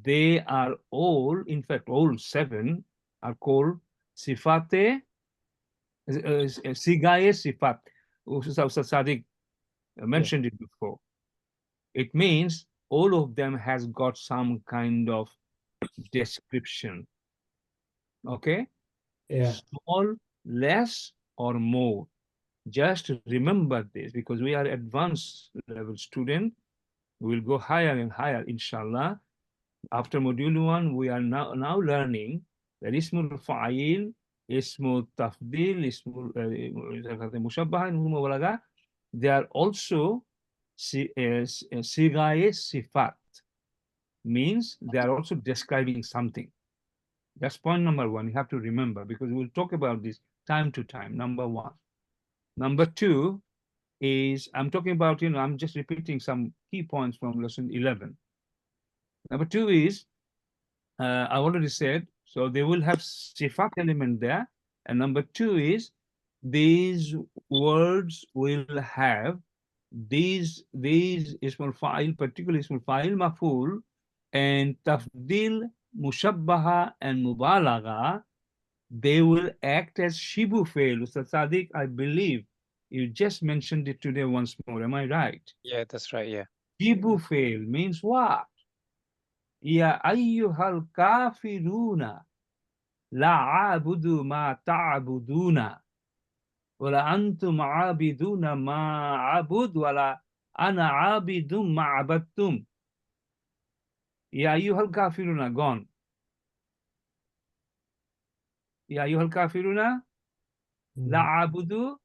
They are all, in fact, all 7 are called Sifate, Sigaye Sifat. Ustaz Sadiq mentioned it before. It means all of them has got some kind of description. Okay? Yeah. Small, less, or more. Just remember this, because we are advanced level student. We will go higher and higher, inshallah. After module 1, we are now learning that Ismul Fa'il, Ismul Tafdil, Ismul Mushabbah, and Mubalagha. They are also Sigaye Sifat. Means they are also describing something. That's point number 1. You have to remember, because we'll talk about this time to time. Number 1. Number 2 is, I'm talking about, I'm just repeating some key points from lesson 11. Number 2 is, I already said, so they will have sifat element there. And number 2 is, these words will have these ismul fa'il, particularly ismul fa'il maf'ul, and tafdil, mushabbaha, and mubalagha. They will act as shibu fail. Ustaz Sadiq, I believe you just mentioned it today once more. Am I right? Yeah, that's right. Yeah. Shibu fail means what? Ya ayyuhal kafiruna la a'budu ma ta'buduna wala antum 'abiduna ma a'bud wala ana 'abidum ma 'abadtum. Ya ayyuhal kafiruna, gone. Ya ayyuhal kafiruna la a'budu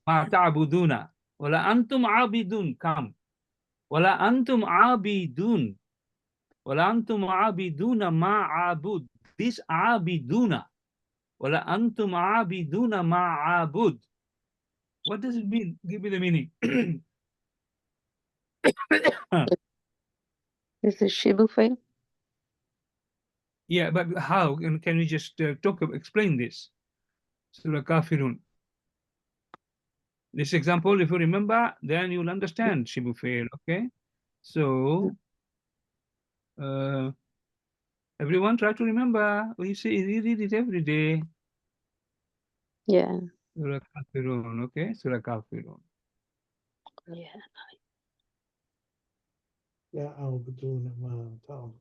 ma ta'buduna wala antum 'abidun, come. Wala antum 'abidun. Wala antum 'abiduna ma a'bud. This 'abiduna. Wala antum 'abiduna ma a'bud. What does it mean? Give me the meaning. Is it Shibu fail? Yeah, but how? Can we just explain this? Surah Kafirun. This example, if you remember, then you'll understand Shibu fail, okay? So, everyone try to remember. We read it every day. Yeah. Surah Kafirun, okay? Surah Kafirun. Yeah. Yeah, أعبدون ما تعبدون.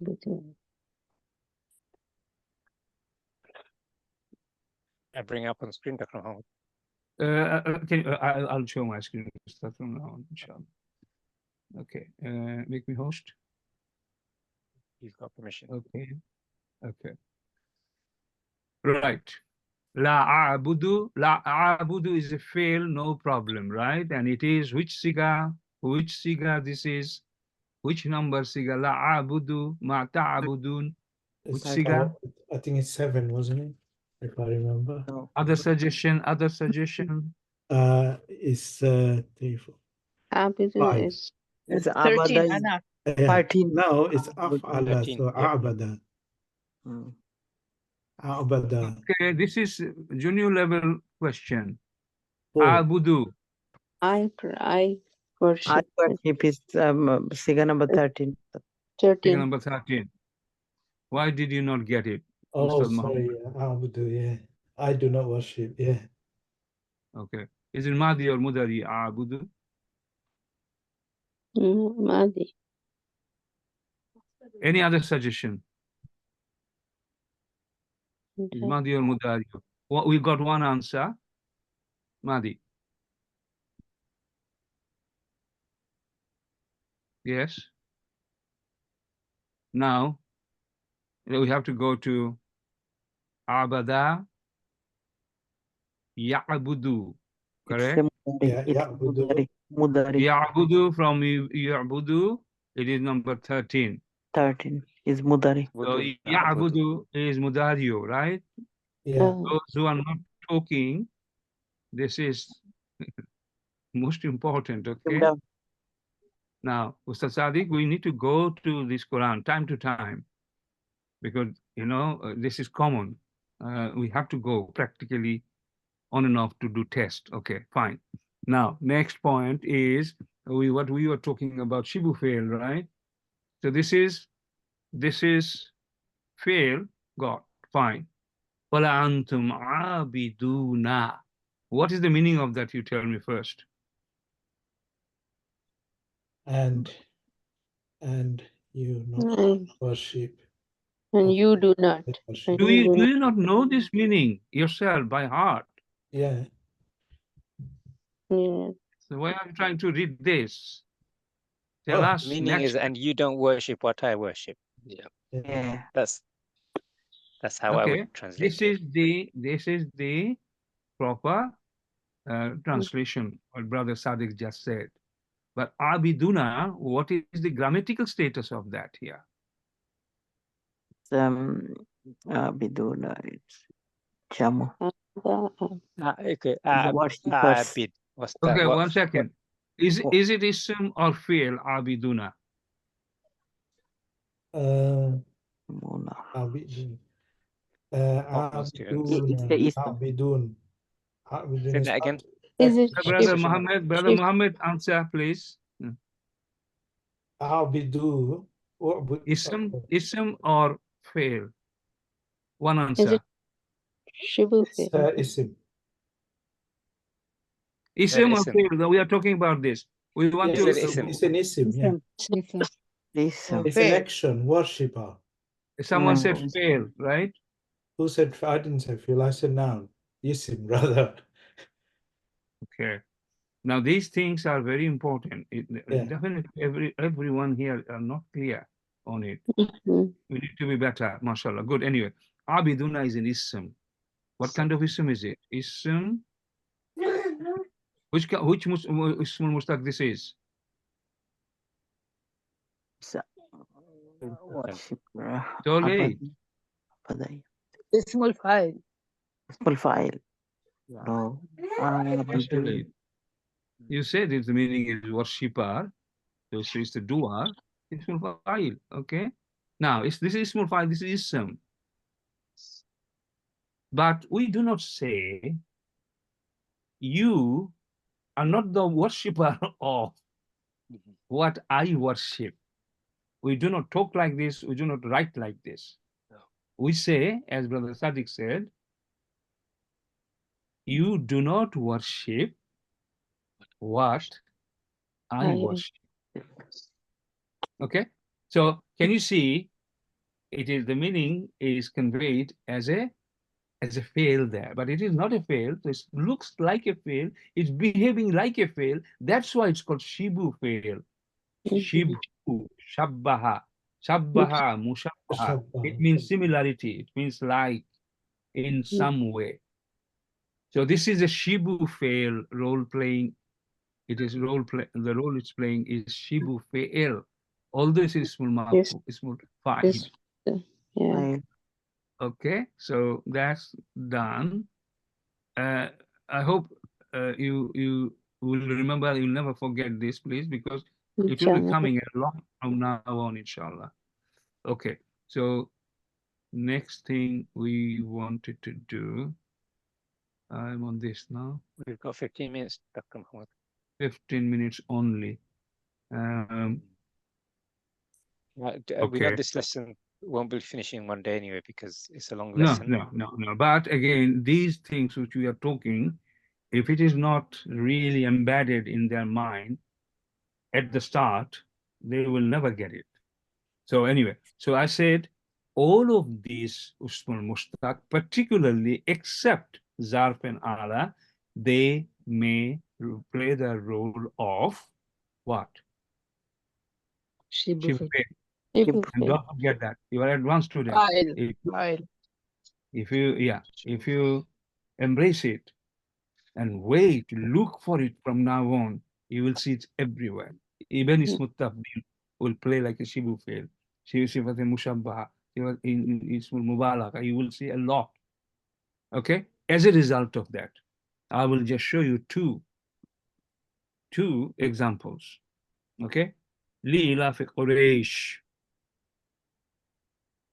Between. I bring up on screen, Dr. Mohammed. I'll show my screen start from now on, inshallah. Okay, make me host. You've got permission. Okay, okay. Right. La a'budu is a fail, no problem, right? And it is which siga this is, which number siga? La a'budu ma ta'budun. Which siga? I think it's 7, wasn't it? If I remember. No. Other suggestion. It's 3, 4, Abidu 5. is It's 13, Abada is Ana. 13. No, it's Abada. af'ala, 13, so yeah. a'bada. Mm. A'bada. Okay, this is junior level question. 4. Abudu. I worship. I worship is Siga number 13. 13. 13. Number 13. Why did you not get it? Oh, Ustaz Muhammad? sorry. A'budu, yeah. I do not worship, yeah. Okay. Is it Madi or Mudari? Abudu? Madi. Any other suggestion? Is Madi or Mudari? Well, we got one answer. Madi. Yes. Now, we have to go to Abada Ya'budu. Correct? Yeah, It's Ya'budu. Mudari. Ya'budu, from Ya'budu, it is number 13. 13 is Mudari. So Ya'budu is Mudario, right? Yeah. Those who are not talking, this is most important, okay? Now, Ustaz Sadiq, we need to go to this Quran time to time, because, this is common. We have to go practically on and off to do test. Okay, fine. Now, next point is what we were talking about, shibu fail, right? So this is fail, got, fine. Wala antum abiduna. What is the meaning of that? You tell me first. And you not And worship. you do not. Worship. And Do you do you not know this meaning yourself by heart? Yeah. not. So why are you trying to read this? Tell Oh, us Meaning is, next. and you don't worship what I worship. Yeah. Yeah. That's how I Okay, would translate this it. is the proper translation what Brother Sadiq just said. But abiduna, what is the grammatical status of that here? Biduna, it's Jamu. Okay. The worshippers. Abid. What's that? Okay, What? 1 second. Is what- it ism or fi'l, abiduna? Muna. Abidun. Almost, yeah. It's the ism. Abidun. Abidun Say is that again. Is it Brother Shib- Muhammad, answer, please. Abidu. Ism or fi'l? One Is answer. it shibu It's fail? isim. Ism or ism. fi'l? We are talking about this. We want Yes, He said to. ism. it's an isim, yeah. Listen. Ism. It's an action, worshipper. Someone said Mm. fail, right? Who said, I didn't say feel, I said noun. Isim, rather. Okay. Now these things are very important. Yeah. Definitely, everyone here are not clear on it. Mhm. We need to be better, mashallah. Good. Anyway, abiduna is an ism. What kind of ism is it? Ism. Which ismul mustaq this is? Worshipper. Totally. Abad. Ismul fa'il. Ismul fa'il. No. Actually, you said it, the meaning is worshipper. So it's the doer. Ismul fa'il. Okay. Now, this is ismul fa'il. This is ism. But we do not say you are not the worshipper of what I worship. We do not talk like this. We do not write like this. No. We say, as Brother Sadiq said, you do not worship what I worship. Okay. So can you see? It is the meaning is conveyed as a fail there, but it is not a fail. It looks like a fail. It's behaving like a fail. That's why it's called shibu fail. Shibu, shabbaha, shabbaha, mushabbaha. It means similarity. It means like in some way. So this is a shibu fail role playing. It is role play. The role it's playing is shibu fail. Although it's ismul maf'ul, ismul fa'il. Yeah. Okay, so that's done. I hope you will remember. You'll never forget this, please, because it will be coming a lot from now on, inshallah. Okay, so next thing we wanted to do. I'm on this now. We've got 15 minutes, Dr. Muhammad. 15 minutes only. We know Okay. this lesson won't be finishing one day anyway because it's a long No, lesson. no. But again, these things which we are talking, if it is not really embedded in their mind at the start, they will never get it. So anyway, so I said all of these usmul mushtaq, particularly except zarf and ala, they may play the role of what? Shibu fail. And don't forget that you are advanced student. Fa'il. If you embrace it and wait, look for it from now on, you will see it everywhere. Even ismut tabdil will play like a shibu fail. Sifat mushabbaha, in ismul mubalagha, you will see a lot. Okay? As a result of that, I will just show you two examples. Okay? Li fi Quraysh.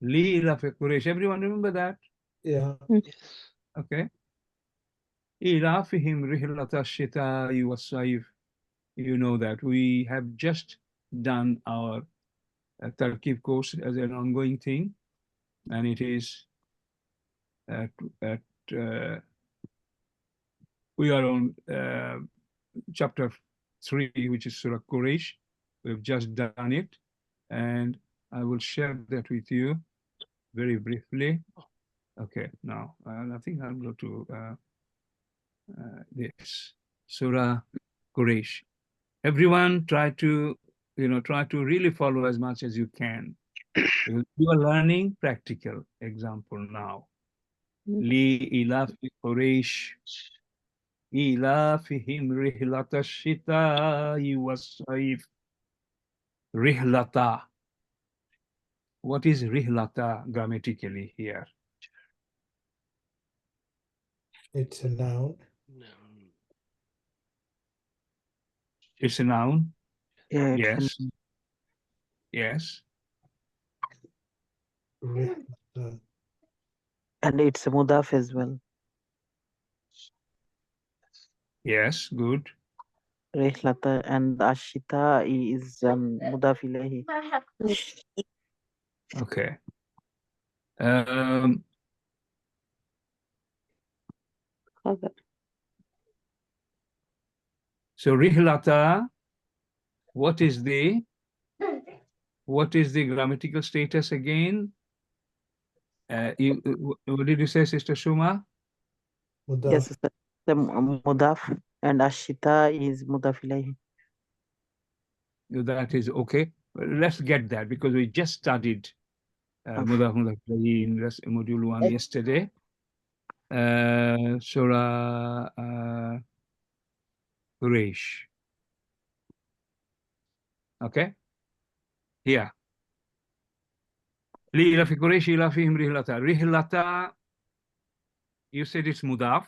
Li fi Quraysh. Everyone remember that? Yeah. Yes. Okay. إِلَافِهِمْ رِحْلَةَ الشِّتَاءِ وَالصَّيْفِ. You know that we have just done our Tarkib course as an ongoing thing, and it is we are on chapter 3, which is Surah Quraysh. We've just done it, and I will share that with you very briefly. Okay, now I think I'll go to this Surah Quraysh. Everyone try to really follow as much as you can. You are learning practical example now. Li ilafi Quraysh ilafihim rihlata shita'i was-sayf. Rihlata. What is rihlata grammatically here? It's a noun. It's a noun. Yeah, Yes. Yes. and it's a mudaf as well. Yes. Good. Rihlata, and ashita is mudaf ilayhi. Okay. So rihlata, what is the grammatical status again? What did you say, Sister Shuma? Mudaf. Yes, the mudaf, and ashita is mudaf ilayhi. That is okay. Let's get that, because we just studied mudaf ilayhi in module 1 yesterday. Surah Quraysh. Okay. Here. Li ilafi Quraysh ilafihim rihlata. Rihlata, you said it's mudaf.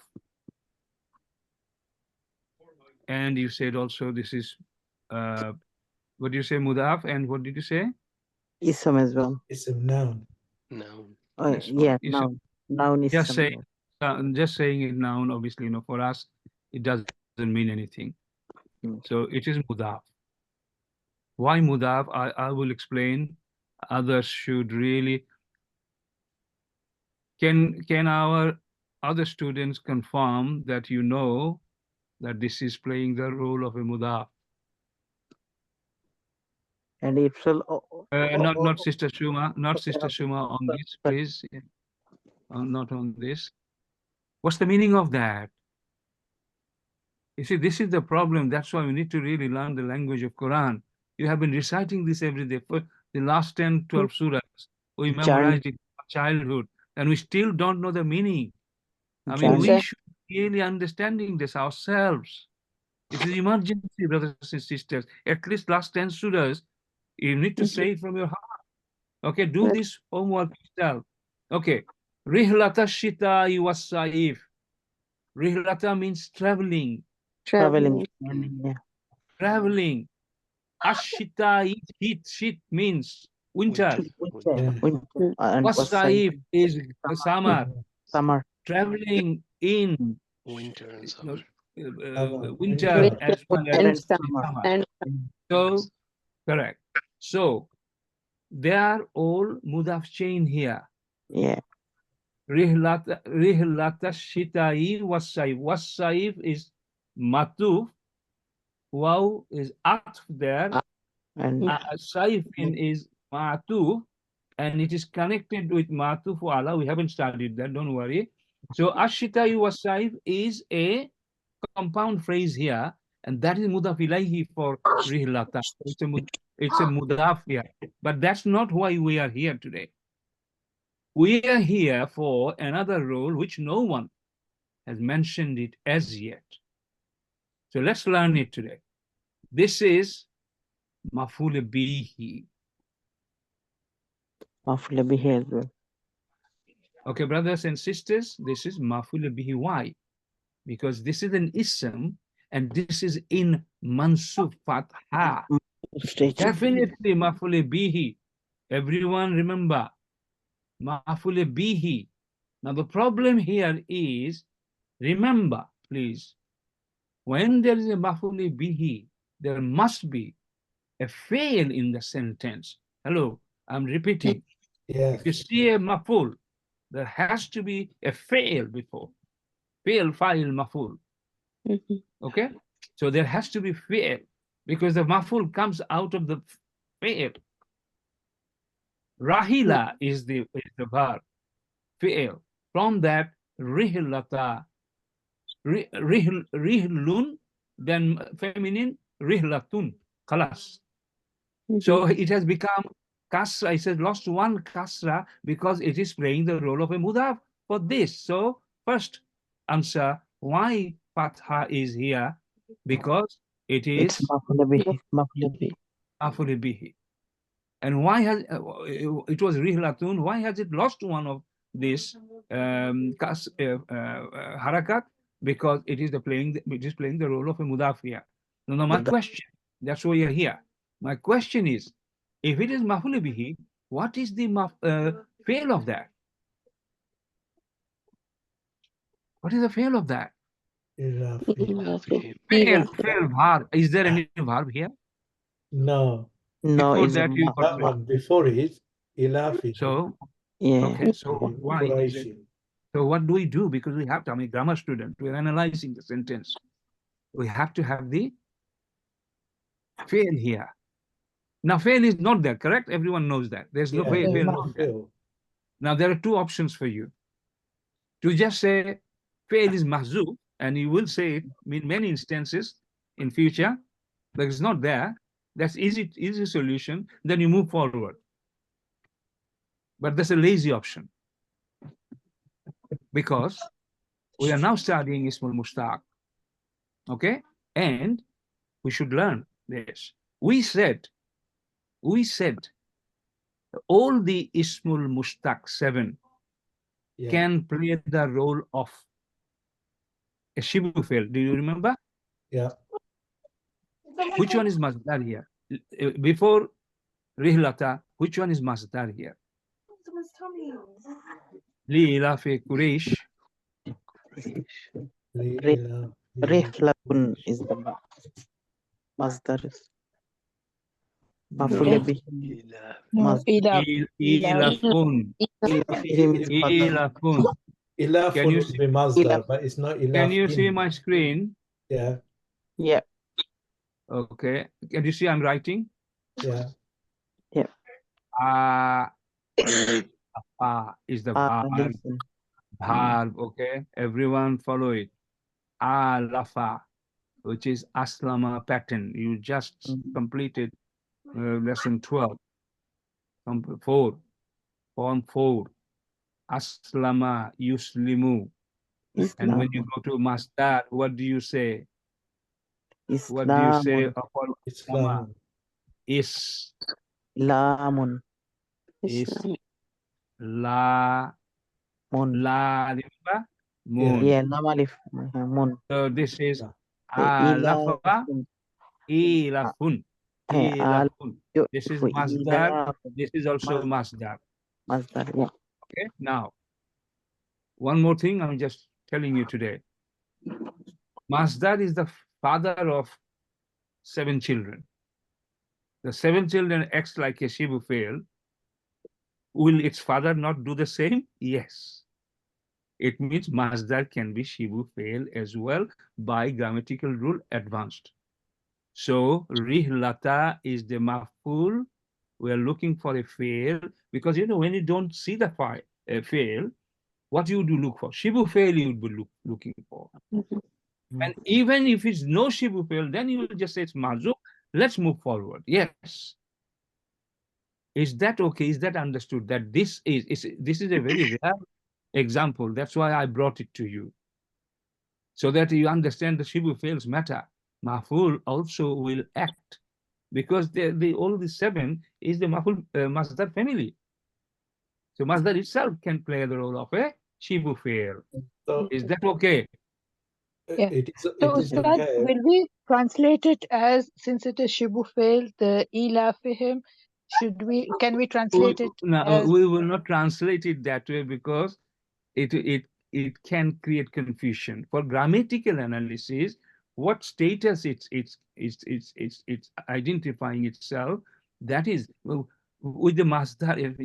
And you said also this is, what do you say, mudaf? And what did you say? Ism as well. It's a noun. Noun. Yes, Yeah, ism. noun. Noun is Just saying it noun, obviously, for us, it doesn't mean anything. So it is mudaf. Why mudaf? I will explain. Others should really. Can our other students confirm that you know that this is playing the role of a mudaf? And it will. Not Sister Shuma, not Sister Shuma on this, please. Not on this. What's the meaning of that? You see, this is the problem. That's why we need to really learn the language of Quran. You have been reciting this every day for the last 10, 12 surahs. We memorized it in childhood, and we still don't know the meaning. I mean, we should really understanding this ourselves. It is emergency, brothers and sisters. At least last 10 surahs, you need to say it from your heart. Okay, do this homework yourself. Okay. Rihlata shita'i was-sayf. Rihlata means traveling. Traveling. Traveling. Ashita, heat. Shit means winter. Was-sayf is summer. Summer. Traveling in winter and summer. Winter as well as summer. So, correct. So, they are all mudaf chain here. Yeah. Rihlata shita'i was-sayf. Was-sayf is matuf. Waw is atf there. And Saifin is matuf. And it is connected with matuf ala. We haven't studied that, don't worry. So ashita'i was-sayf is a compound phrase here. And that is mudaf ilayhi for rihlata. It's a mudaf here. But that's not why we are here today. We are here for another role which no one has mentioned it as yet. So let's learn it today. This is maf'ul bihi. maf'ul bihi as well. Okay, brothers and sisters, this is maf'ul bihi. Why? Because this is an ism and this is in mansub fatha. Definitely maf'ul bihi. Everyone remember. Maf'ul bihi. Now the problem here is, remember, please. When there is a maf'ul bihi, there must be a fail in the sentence. Hello, I'm repeating. Yes. If you see a maf'ul, there has to be a fail before. Fail, fa'il, maf'ul. Okay? So there has to be fail because the maf'ul comes out of the fail. Rahila is the verb. Fail. From that, rihlata. Rihlun, then feminine, rihlatun. Khalas. So it has become kasra. It has lost one kasra because it is playing the role of a mudaf for this. So first answer, why fatha is here? Because it is It's maf'ul bihi. Maf'ul bihi. maf'ul bihi. And why has it was rihlatun? Why has it lost one of this harakat? Because it is playing the role of a mudaf here. Now my question, that's why you're here. My question is, if it is maf'ul bihi, what is the fail of that? What is the fail of that? Fail verb. Is there any verb here? No. No, Before it's that, you got That one before it, ilafi. So, yeah. okay, so why is it? Quraishi. So what do we do? Because we have to, I'm a grammar student, we're analyzing the sentence. We have to have the fail here. Now, fail is not there, correct? Everyone knows that. There's no fail. there's Fail no not there. fail. Now, there are two options for you. To just say fail is mahzuf, and you will say it in many instances in future, but it's not there. That's easy solution. Then you move forward. But that's a lazy option. Because we are now studying Ismul Mushtaq. Okay? And we should learn this. We said all the Ismul Mushtaq 7 can play the role of a shibu fail. Do you remember? Yeah. Which one is masdar here? Before rihlata, which one is masdar here? Li ilafi Quraysh. Rihlatun is the masdar. Maf'ul bihi. Ilafun. Ilafun. Can you see? Be masdar, but it's not ilaf. Can you see my screen? Yeah. Yeah. Okay. Can you see I'm writing? Yeah. Yeah. Is the verb. Verb, okay? Everyone follow it. Lafa, which is aslama pattern. You just completed lesson 12. Form 4. Aslama yuslimu. And when you go to masdar, what do you say? What do you say upon Islam? Is Lamun. Is la Mun. la, remember? Moon. Yeah, lam alif. Mun. So this is lafa ilafun. Ilafun. This is masdar. This is also masdar. Masdar, yeah. Okay. Now, one more thing I'm just telling you today. Masdar is the father of 7 children. The 7 children acts like a shibu fail. Will its father not do the same? Yes. It means masdar can be shibu fail as well by grammatical rule advanced. So rihlata is the maf'ul. We are looking for a fail because when you don't see the fail, what you do look for? Shibu fail you would be looking for. And even if it's no shibu fail, then you will just say it's mazuk. Let's move forward. Yes. Is that okay? Is that understood? That this is a very rare example. That's why I brought it to you. So that you understand the shibu fails matter. Maf'ul also will act because all the 7 is the maf'ul masdar family. So masdar itself can play the role of a shibu fail. So, is that okay? Yeah. So will we translate it as, since it is shibu fail, the ila fihim, can we translate it No, as... we will not translate it that way because it it can create confusion. For grammatical analysis, what status it's identifying itself, that is with the masdar. If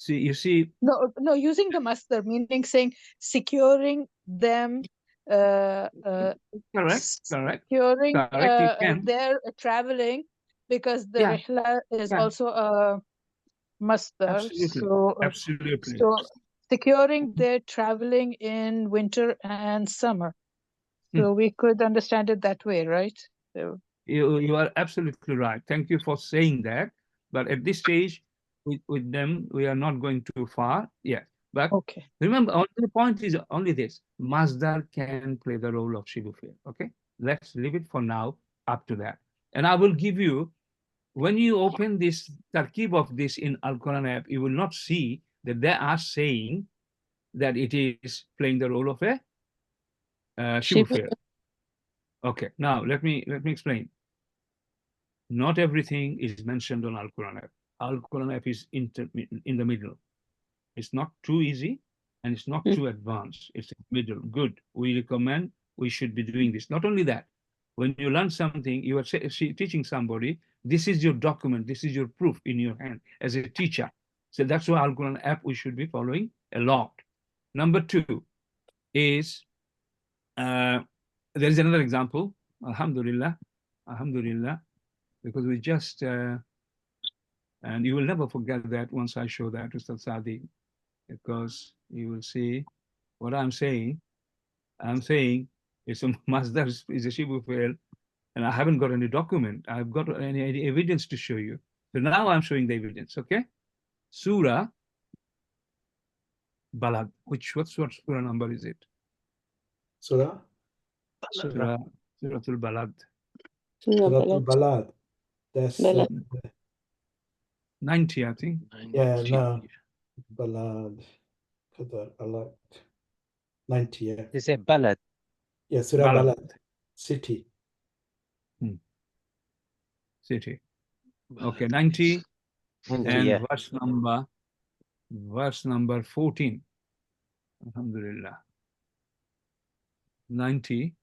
you see. No, using the masdar, meaning saying securing them, Correct. securing You can. their traveling, because the Yeah. rihla is Yeah. also a masdar. Absolutely. Absolutely. So securing their traveling in winter and summer. So we could understand it that way, right? So you are absolutely right. Thank you for saying that. But at this stage, with them, we are not going too far. Yes. But okay. Remember, the point is only this: masdar can play the role of shibu fi'l. Okay, let's leave it for now up to that. And I will give you, when you open this tarkib of this in Al-Qur'an app, you will not see that they are saying that it is playing the role of a shibu fi'l. Okay, now let me explain. Not everything is mentioned on Al-Qur'an app. Al-Qur'an app is in the middle. It's not too easy and it's not too advanced. It's in the middle. Good. We recommend we should be doing this. Not only that, when you learn something, you are teaching somebody, this is your document, this is your proof in your hand as a teacher. So that's why Al-Qur'an app we should be following a lot. Number two is, there is another example, Alhamdulillah, because we just, and you will never forget that once I show that to Ustad Sadi, because you will see what I'm saying. I'm saying it's a masdar is a shibu fi'l, and I haven't got any document. I've got any evidence to show you. So now I'm showing the evidence, okay? Surah Balad. What surah number is it? Surah? Suratul Balad. Suratul Balad. That's 90, I think. yeah, no. Balad. Qadar, Balad. 90, yeah. Is it Balad? Yeah, Surah Balad. City. City. Okay, 90 and yeah. verse number 14. Alhamdulillah. 90.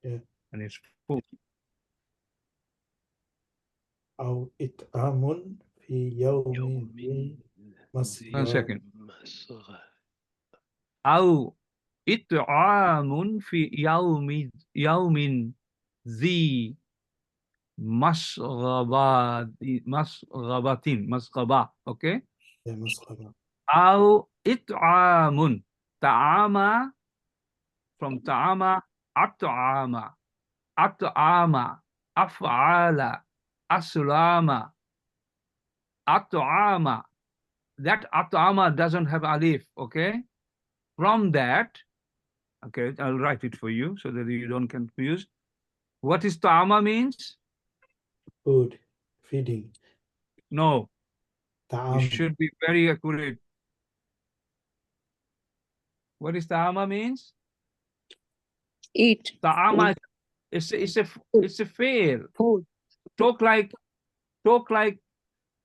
Yeah. And it's 14. أو إطعام في يوم ذي مسغبة. 1 second. أو إطعام في يوم ذي مسغبة. Okay. Yeah, مسغبة. أو إطعام. طعام from طعام أطعام أفعال أسلام أطعام. That أطعام doesn't have alif, okay? From that, okay, I'll write it for you so that you don't confuse. What is ta'ama means? Food, feeding. No. Ta'am. You should be very accurate. What is ta'ama means? Eat. Ta'ama, it's a fail. Food. Talk like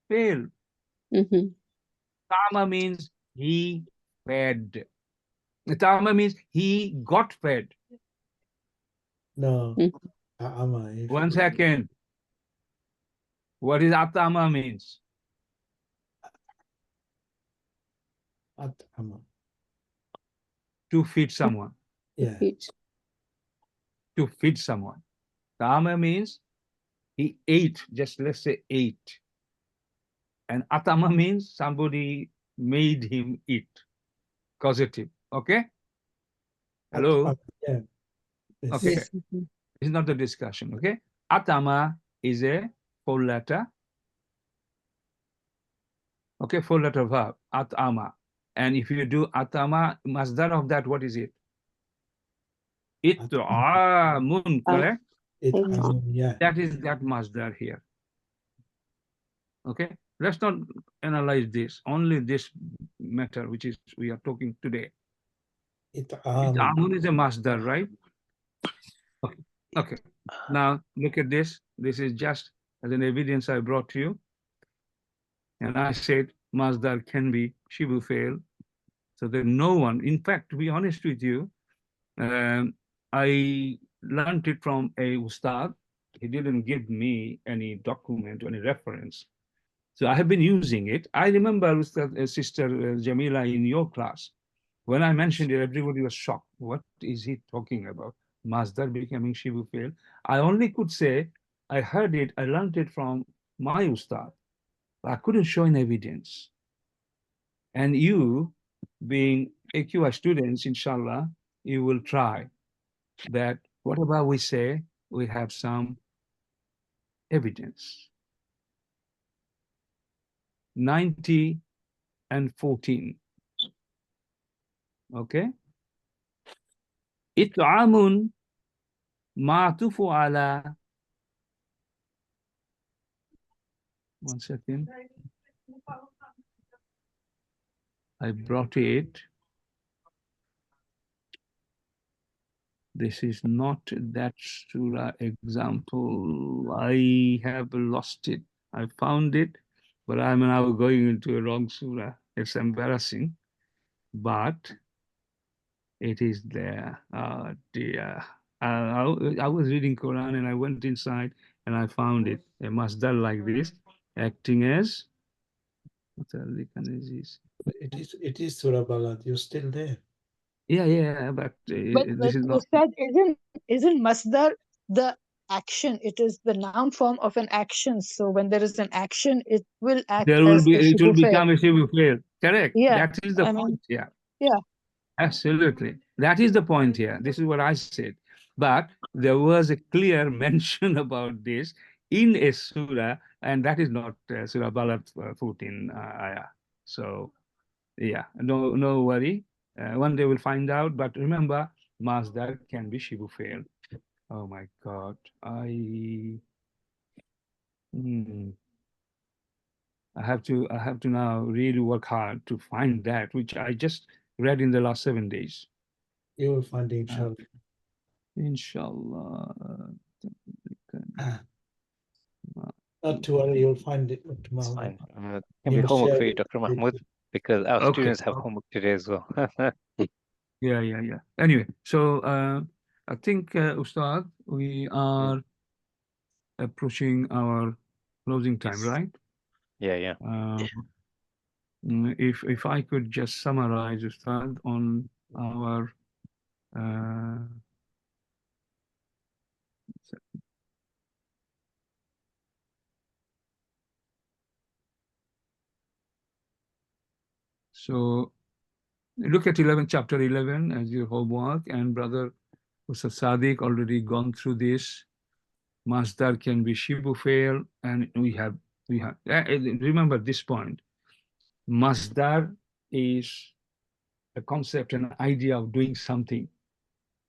fail. Ta'ama means he fed. Ta'ama means he got fed. No. Ta'ama. 1 second. What is atama means? At'ama. To feed someone. Yeah. To feed someone. Ta'ama means he ate, just let's say ate. And atama means somebody made him eat. Causative. Okay? Hello? Yeah. Okay. Yes. It's not the discussion, okay? Atama is a 4-letter. Okay, 4-letter verb. Atama. And if you do atama, masdar of that, what is it? It'amun, correct? Yeah. That is that masdar here. Okay? Let's not analyze this. Only this matter, which is we are talking today. It'amun is a masdar, right? Okay. Okay. Now look at this. This is just as an evidence I brought to you. And I said masdar can be shibu fail So there's no one. In fact, to be honest with you, I learned it from a ustad. He didn't give me any document or any reference. So I have been using it. I remember Ustad, Sister Jamila in your class. When I mentioned it, everybody was shocked. What is he talking about? Masdar becoming Shibu fail. I only could say, I heard it, I learned it from my ustad. I couldn't show any evidence. And you, being AQI students, inshallah, you will try that. Whatever we say, we have some evidence. 90 and 14. Okay? إطعام معطوف على. One second. I brought it. This is not that surah example. I have lost it. I found it, but I'm now going into a wrong surah. It's embarrassing, but it is there. Oh dear. I was reading Quran and I went inside and I found it. A masdar like this, acting as. It is Surah Balad. You're still there. Yeah, but this is not. Ustad, isn't masdar the action? It is the noun form of an action. So when there is an action, it will act There will as be. a It will shibu fail. become a shibu fail. Correct. Yeah, That is the I mean, point. Yeah. yeah. Absolutely. That is the point here. This is what I said. But there was a clear mention about this in a surah, and that is not Surah Balad 14 ayah. So, yeah, no worry. One day we'll find out. But remember, masdar can be shibu fail. Oh my God. I have to now really work hard to find that, which I just read in the last 7 days. You will find it, inshallah. Inshallah. Not to worry, you'll find it tomorrow. It's fine. Can be homework for you, Dr. Mahmoud, because our Okay. students have homework today as well. Yeah. Anyway, so I think, Ustad, we are approaching our closing time, Yes. right? Yeah. If I could just summarize, Ustad, on our so look at chapter 11 as your homework, and brother Ustad Sadiq already gone through this. Masdar can be shibu fail, and we have remember this point. Masdar is a concept, an idea of doing something,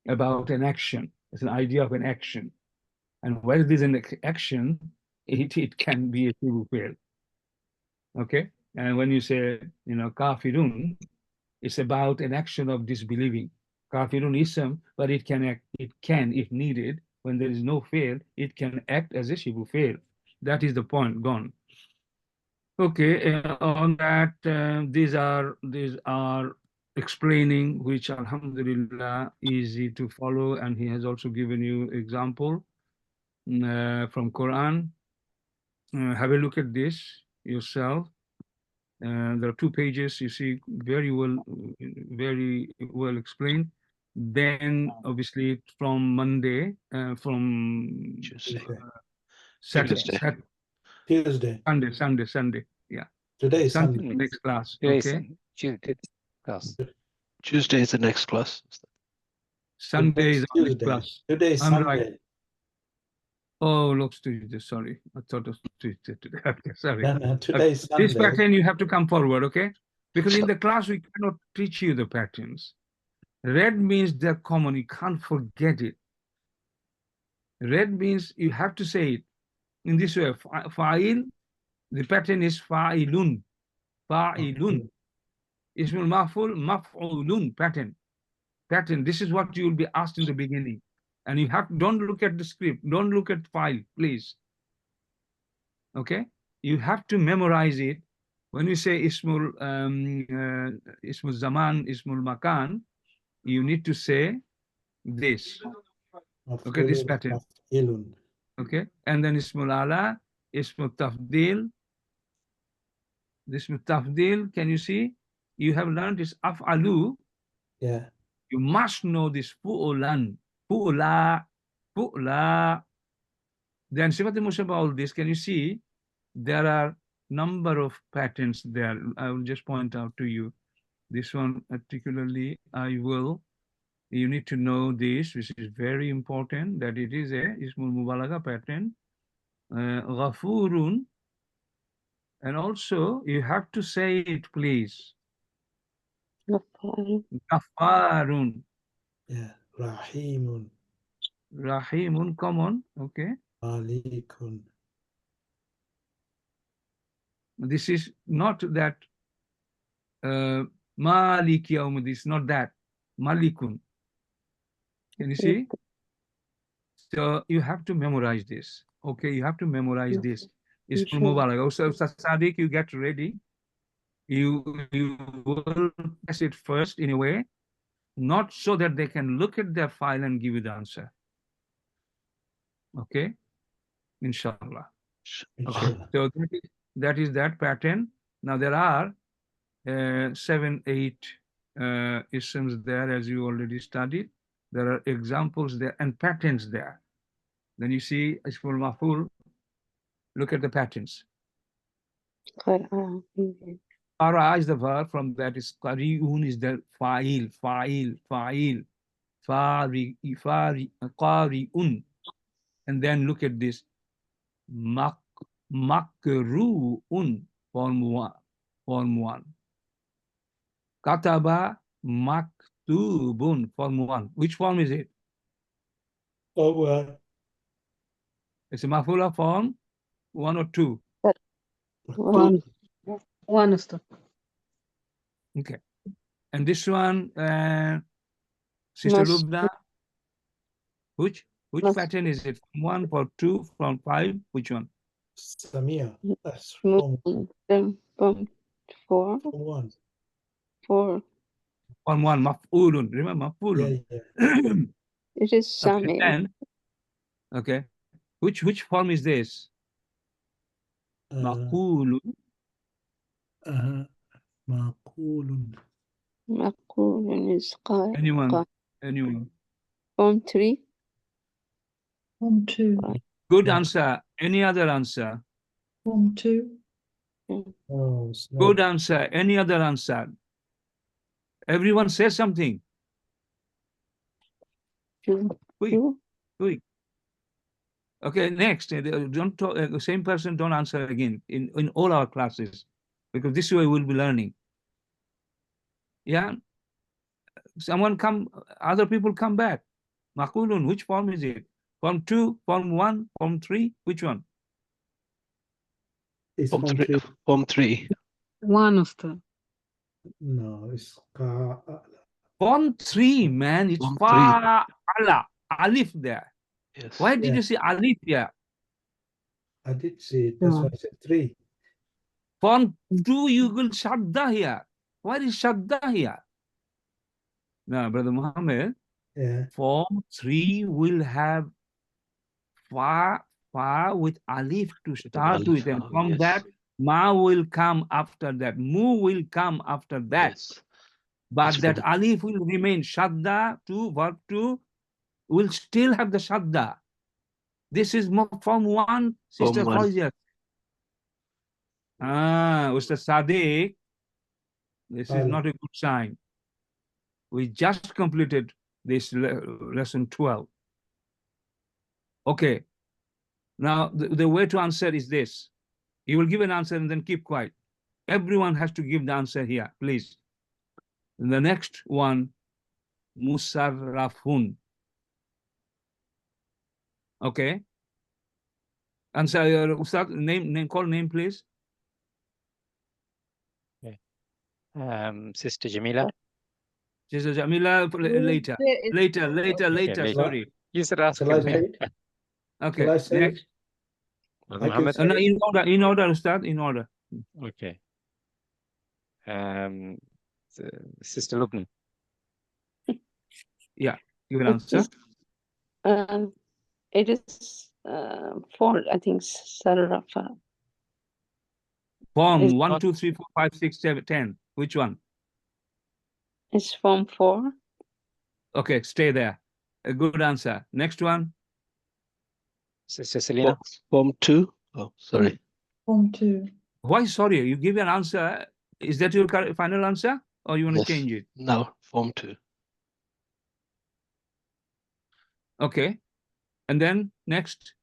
about an action. It's an idea of an action, and where there's an action, it can be a shibu fail. Okay, and when you say kafirun, it's about an action of disbelieving. Kafirun ism, but it can act. It can, if needed, when there is no fail, it can act as a shibu fail. That is the point. Gone. Okay, on that, these are explaining, which alhamdulillah easy to follow, and he has also given you example from Quran. Have a look at this yourself. There are 2 pages, you see, very well explained. Then obviously from Monday, from Tuesday. Sunday. Yeah. Today is Sunday, Sunday. next class. Today's Okay. Tuesday class. Tuesday is the next class. Sunday is our next Tuesday. class. Today is I'm Sunday. right. Oh, looks Tuesday. Sorry, I thought it was Tuesday today. Okay, sorry. No, today is Sunday. This pattern you have to come forward, okay? Because in the class we cannot teach you the patterns. Red means they're common. You can't forget it. Red means you have to say it in this way. Fa'il, the pattern is fa'ilun. Fa'ilun. Ismul maf'ul, maf'ulun pattern. This is what you will be asked in the beginning. And you don't look at the script. Don't look at file, please. Okay? You have to memorize it When you say ismul zaman, ismul makan, you need to say this. Okay, this pattern. Okay, and then ismul ala, ismul tafdil. This tafdil, can you see? You have learned this af'alu. Yeah. You must know this fu'ulan, fu'ula, fu'la. Then sifatul mushabba, all this, can you see? There are number of patterns there. I will just point out to you. This one particularly, you need to know this, which is very important, that it is a ismul mubalagha pattern. Ghafurun. And also, you have to say it, please. Ghafarun. Yeah. Rahimun. Rahimun, come on. Okay. Malikun. This is not that Malik Yawm, this is not that. Malikun. Can you see? So you have to memorize this. Okay, you have to memorize this. It's Mubarak. So Sadiq, you get ready. You will test it first in a way, not so that they can look at their file and give you the answer. Okay, inshallah. Okay, so that is that pattern. Now there are 7, 8 isms there, as you already studied. There are examples there and patterns there. Then you see Ismul Maf'ul. Look at the patterns. Qara is the verb. From that is qari'un is the fa'il, qari'un. And then look at this. Makru'un, form 1. Kataba maktubun, form 1. Which form is it? It's a maf'ula form 1 or 2. 1. 1 is the. Okay. And this one, Sister Lubna, which pattern is it? From 1, for 2, from 5, which one? Samia. That's from 4. 1. 4. From 1, maf'ulun. Remember, maf'ulun. Yeah. It is Sami. Okay. Which form is this? Maqulun. Maqulun. Maqulun is Anyone? Form 3. Form 2. Good answer. Any other answer? Form 2. Oh, good answer. Any other answer? Everyone say something. Quick. Okay, next. Don't talk, same person don't answer again in all our classes, because this way we'll be learning. Yeah. Other people come back. Maqulun, which form is it? Form 2, form 1, form 3, which one? It's form 3. 1 of the. No, it's Form 3, man. It's fa'ala. Alif there. Yes. Why did you say alif here? I did see it. That's why I said 3. Form 2, you will shadda here. Why is shadda here? Now, Brother Muhammad, form 3 will have fa with alif to start with, and from that, ma will come after that, mu will come after that. Yes. But that alif will remain. Shadda to verb 2 will still have the shadda. This is form 1, Sister Fawzia. Ustaz Sadiq, this is not a good sign. We just completed this lesson 12. Okay. Now, the way to answer is this. You will give an answer and then keep quiet. Everyone has to give the answer here, please. And the next one, musarrafun. Okay. Answer, Ustad, call name, please. Okay. Sister Jamila. Sister Jamila, later, sorry. You should ask him. Okay, next. Muhammad. In order, Ustad, in order. Okay. Sister Lubna. Yeah, give an It answer. is, it is 4, I think, Sarrafa. Form Is 1, 2, 3, 4, 5, 6, 7, 10. Which one? It's Form 4. Okay, stay there. A good answer. Next one. Sister Selena. Form 2. Oh, sorry. Form 2. Why sorry? You give an answer. Is that your final answer, or you want to Yes. change it? No, Form 2. Okay. And then next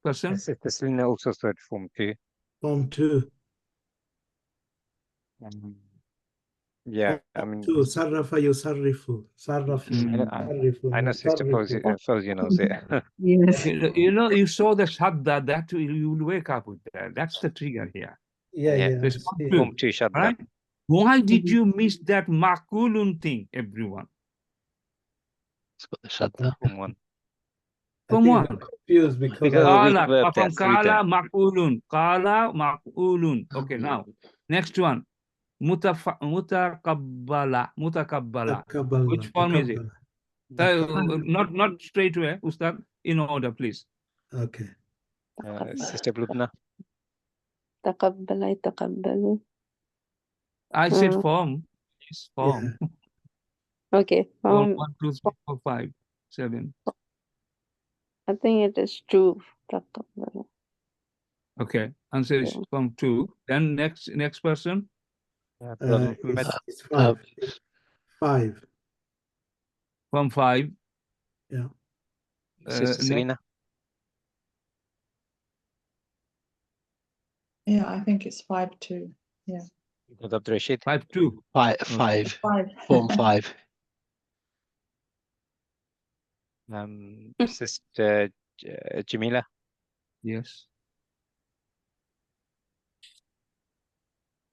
person. Sister Selena also said Form 2. Form 2. Yeah, I mean, 2. Sarrafa yusarrifu. Sarrafu. I know Sister Fauzi knows it. Yes. You saw the shadda, that you will wake up with that. That's the trigger here. Yeah. There's Form 2 shadda. right? Why did you miss that makulun thing, everyone? It's got the shadda. Form 1. From one. Confused because Because of we Qala, verbed from that 3 qala times. makulun. Qala makulun. Okay, now next one. Mutakabbala. Takabbala, Which form is it? takabbala. Not straight away, Ustad. In order, please. Okay. Sister Lubna. تقبل يتقبل. I said form. Yes, form. Okay. Form 1, 2, 3, 4, 5, 7. I think it is 2. تقبل. Okay, answer is form 2. Then next person. Brother Muhammad. It's 5. 5. Form 5. Yeah. Sister Selena. Yeah, I think it's 5 2. Yeah. Brother Abdul Rashid. 5, 2. 5. Okay. 5. Form 5. Sister Jamila. Yes.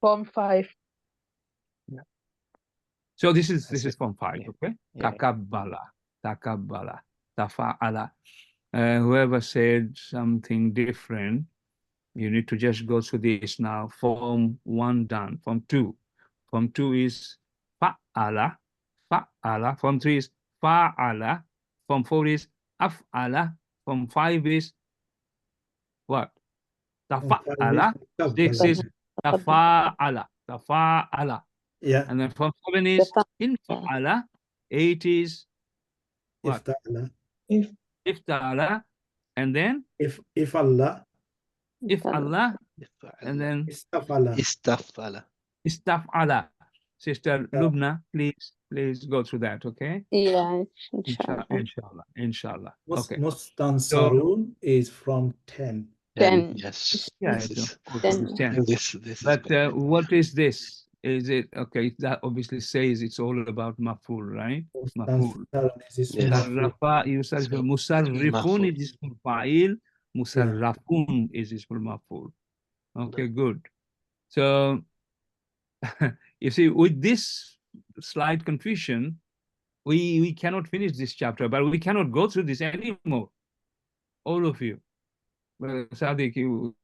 Form 5. So this is That's it. form 5, Yeah. okay? Yeah. Takabbala, tafa'ala. Whoever said something different, you need to just go through this now. Form 1 done. Form 2. Form 2 is fa'ala. Form 3 is fa'ala. Form 4 is af'ala. Form 5 is what? Tafa'ala. 6 is tafa'ala. Yeah. And then form 7 is infa'ala. 8 is what? Ifta'ala. And then If Allah. if'allah. And then Istafala. istaf'ala. Sister Lubna, please go through that, okay? Yeah, Inshallah. Okay. Mustansarun is from 10. 10. Yes. Yeah, This it's is- of course, it's 10. This But is what is this? Is it okay? That obviously says it's all about maf'ul, right? Maf'ul. Mustansarun is Yes. Sarrafa yusarrifu. Musarrifun Maf'ul. is ismul fa'il. Musarrafun is ismul maf'ul. Okay, good. So you see, with this slight confusion, we cannot finish this chapter, but we cannot go through this anymore. All of you. Well, Sadiq, you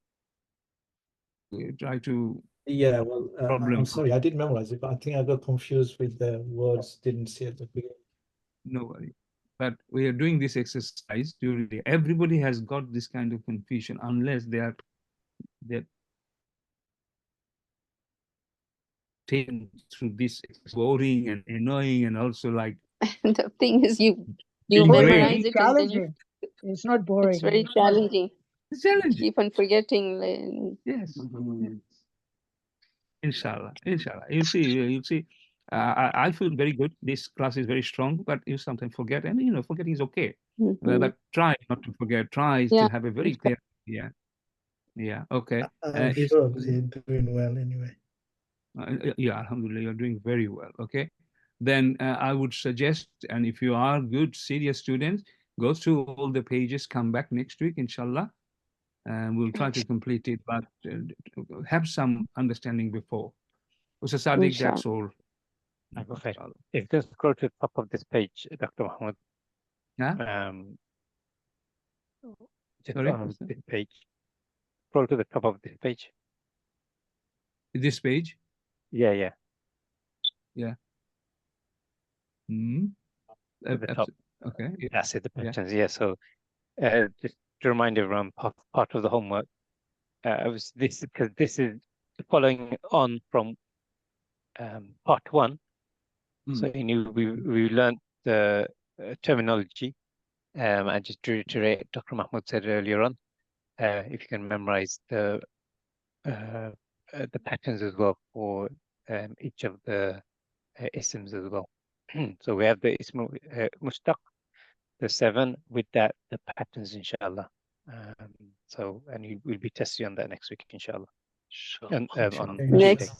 try to. Yeah, well, Problem. I'm sorry, I did memorize it, but I think I got confused with the words, didn't see at the beginning. No worry. But we are doing this exercise during the, everybody has got this kind of confusion unless they're taken through this boring and annoying and also like The thing is, you Being memorize great. it and then Challenging. It's not boring. it's very challenging. it's challenging. Keep on forgetting. Yes. Inshallah. You'll see. I feel very good. This class is very strong, but you sometimes forget, and forgetting is okay. But try not to forget. Try to have a very clear. Yeah. Okay. I'm sure you're doing well anyway. Yeah, alhamdulillah, you're doing very well. Okay. Then I would suggest, and if you are good, serious students, go through all the pages, come back next week, inshallah. And we'll try to complete it, but have some understanding before. So Sadiq, that's all. Okay. If you scroll to the top of this page, Dr. Muhammad. Yeah. Just on this page. Scroll to the top of this page. This page? Yeah. At the top. Okay. That's it, the patterns. Yeah. So just to remind everyone, part of the homework was this, because this is following on from part 1. So we learned the terminology. And just to reiterate, Dr. Mahmoud said earlier on, if you can memorize the patterns as well for each of the isms as well. So we have the ism mushtaq, the 7, with that the patterns, inshallah. And we'll be testing on that next week, inshallah. Sure. And on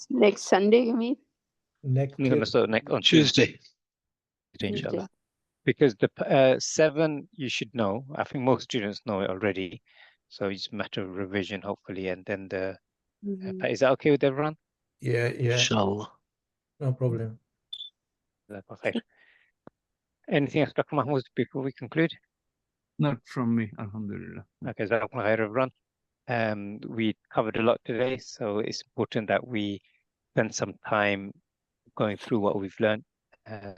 Next Sunday, you mean? on Tuesday. Inshallah. Because the 7 you should know. I think most students know it already. So it's a matter of revision, hopefully. And then the is that okay with everyone? Yeah. Inshallah. No problem. Okay. Anything else, Dr. Mahmoud, before we conclude? Not from me, alhamdulillah. Okay, Jazakumullah khair, everyone. We covered a lot today, so it's important that we spend some time going through what we've learned,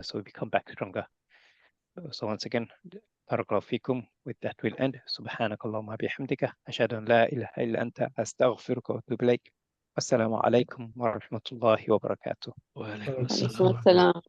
so we become back stronger. So once again, barakallahu fikum. With that, we'll end. Subhanakallahumma bihamdika. Ashhadu an la ilaha illa anta astaghfiruka wa atubu ilayk. Assalamu alaikum wa rahmatullahi wa barakatuh. Wa alaikum Alaikum assalam.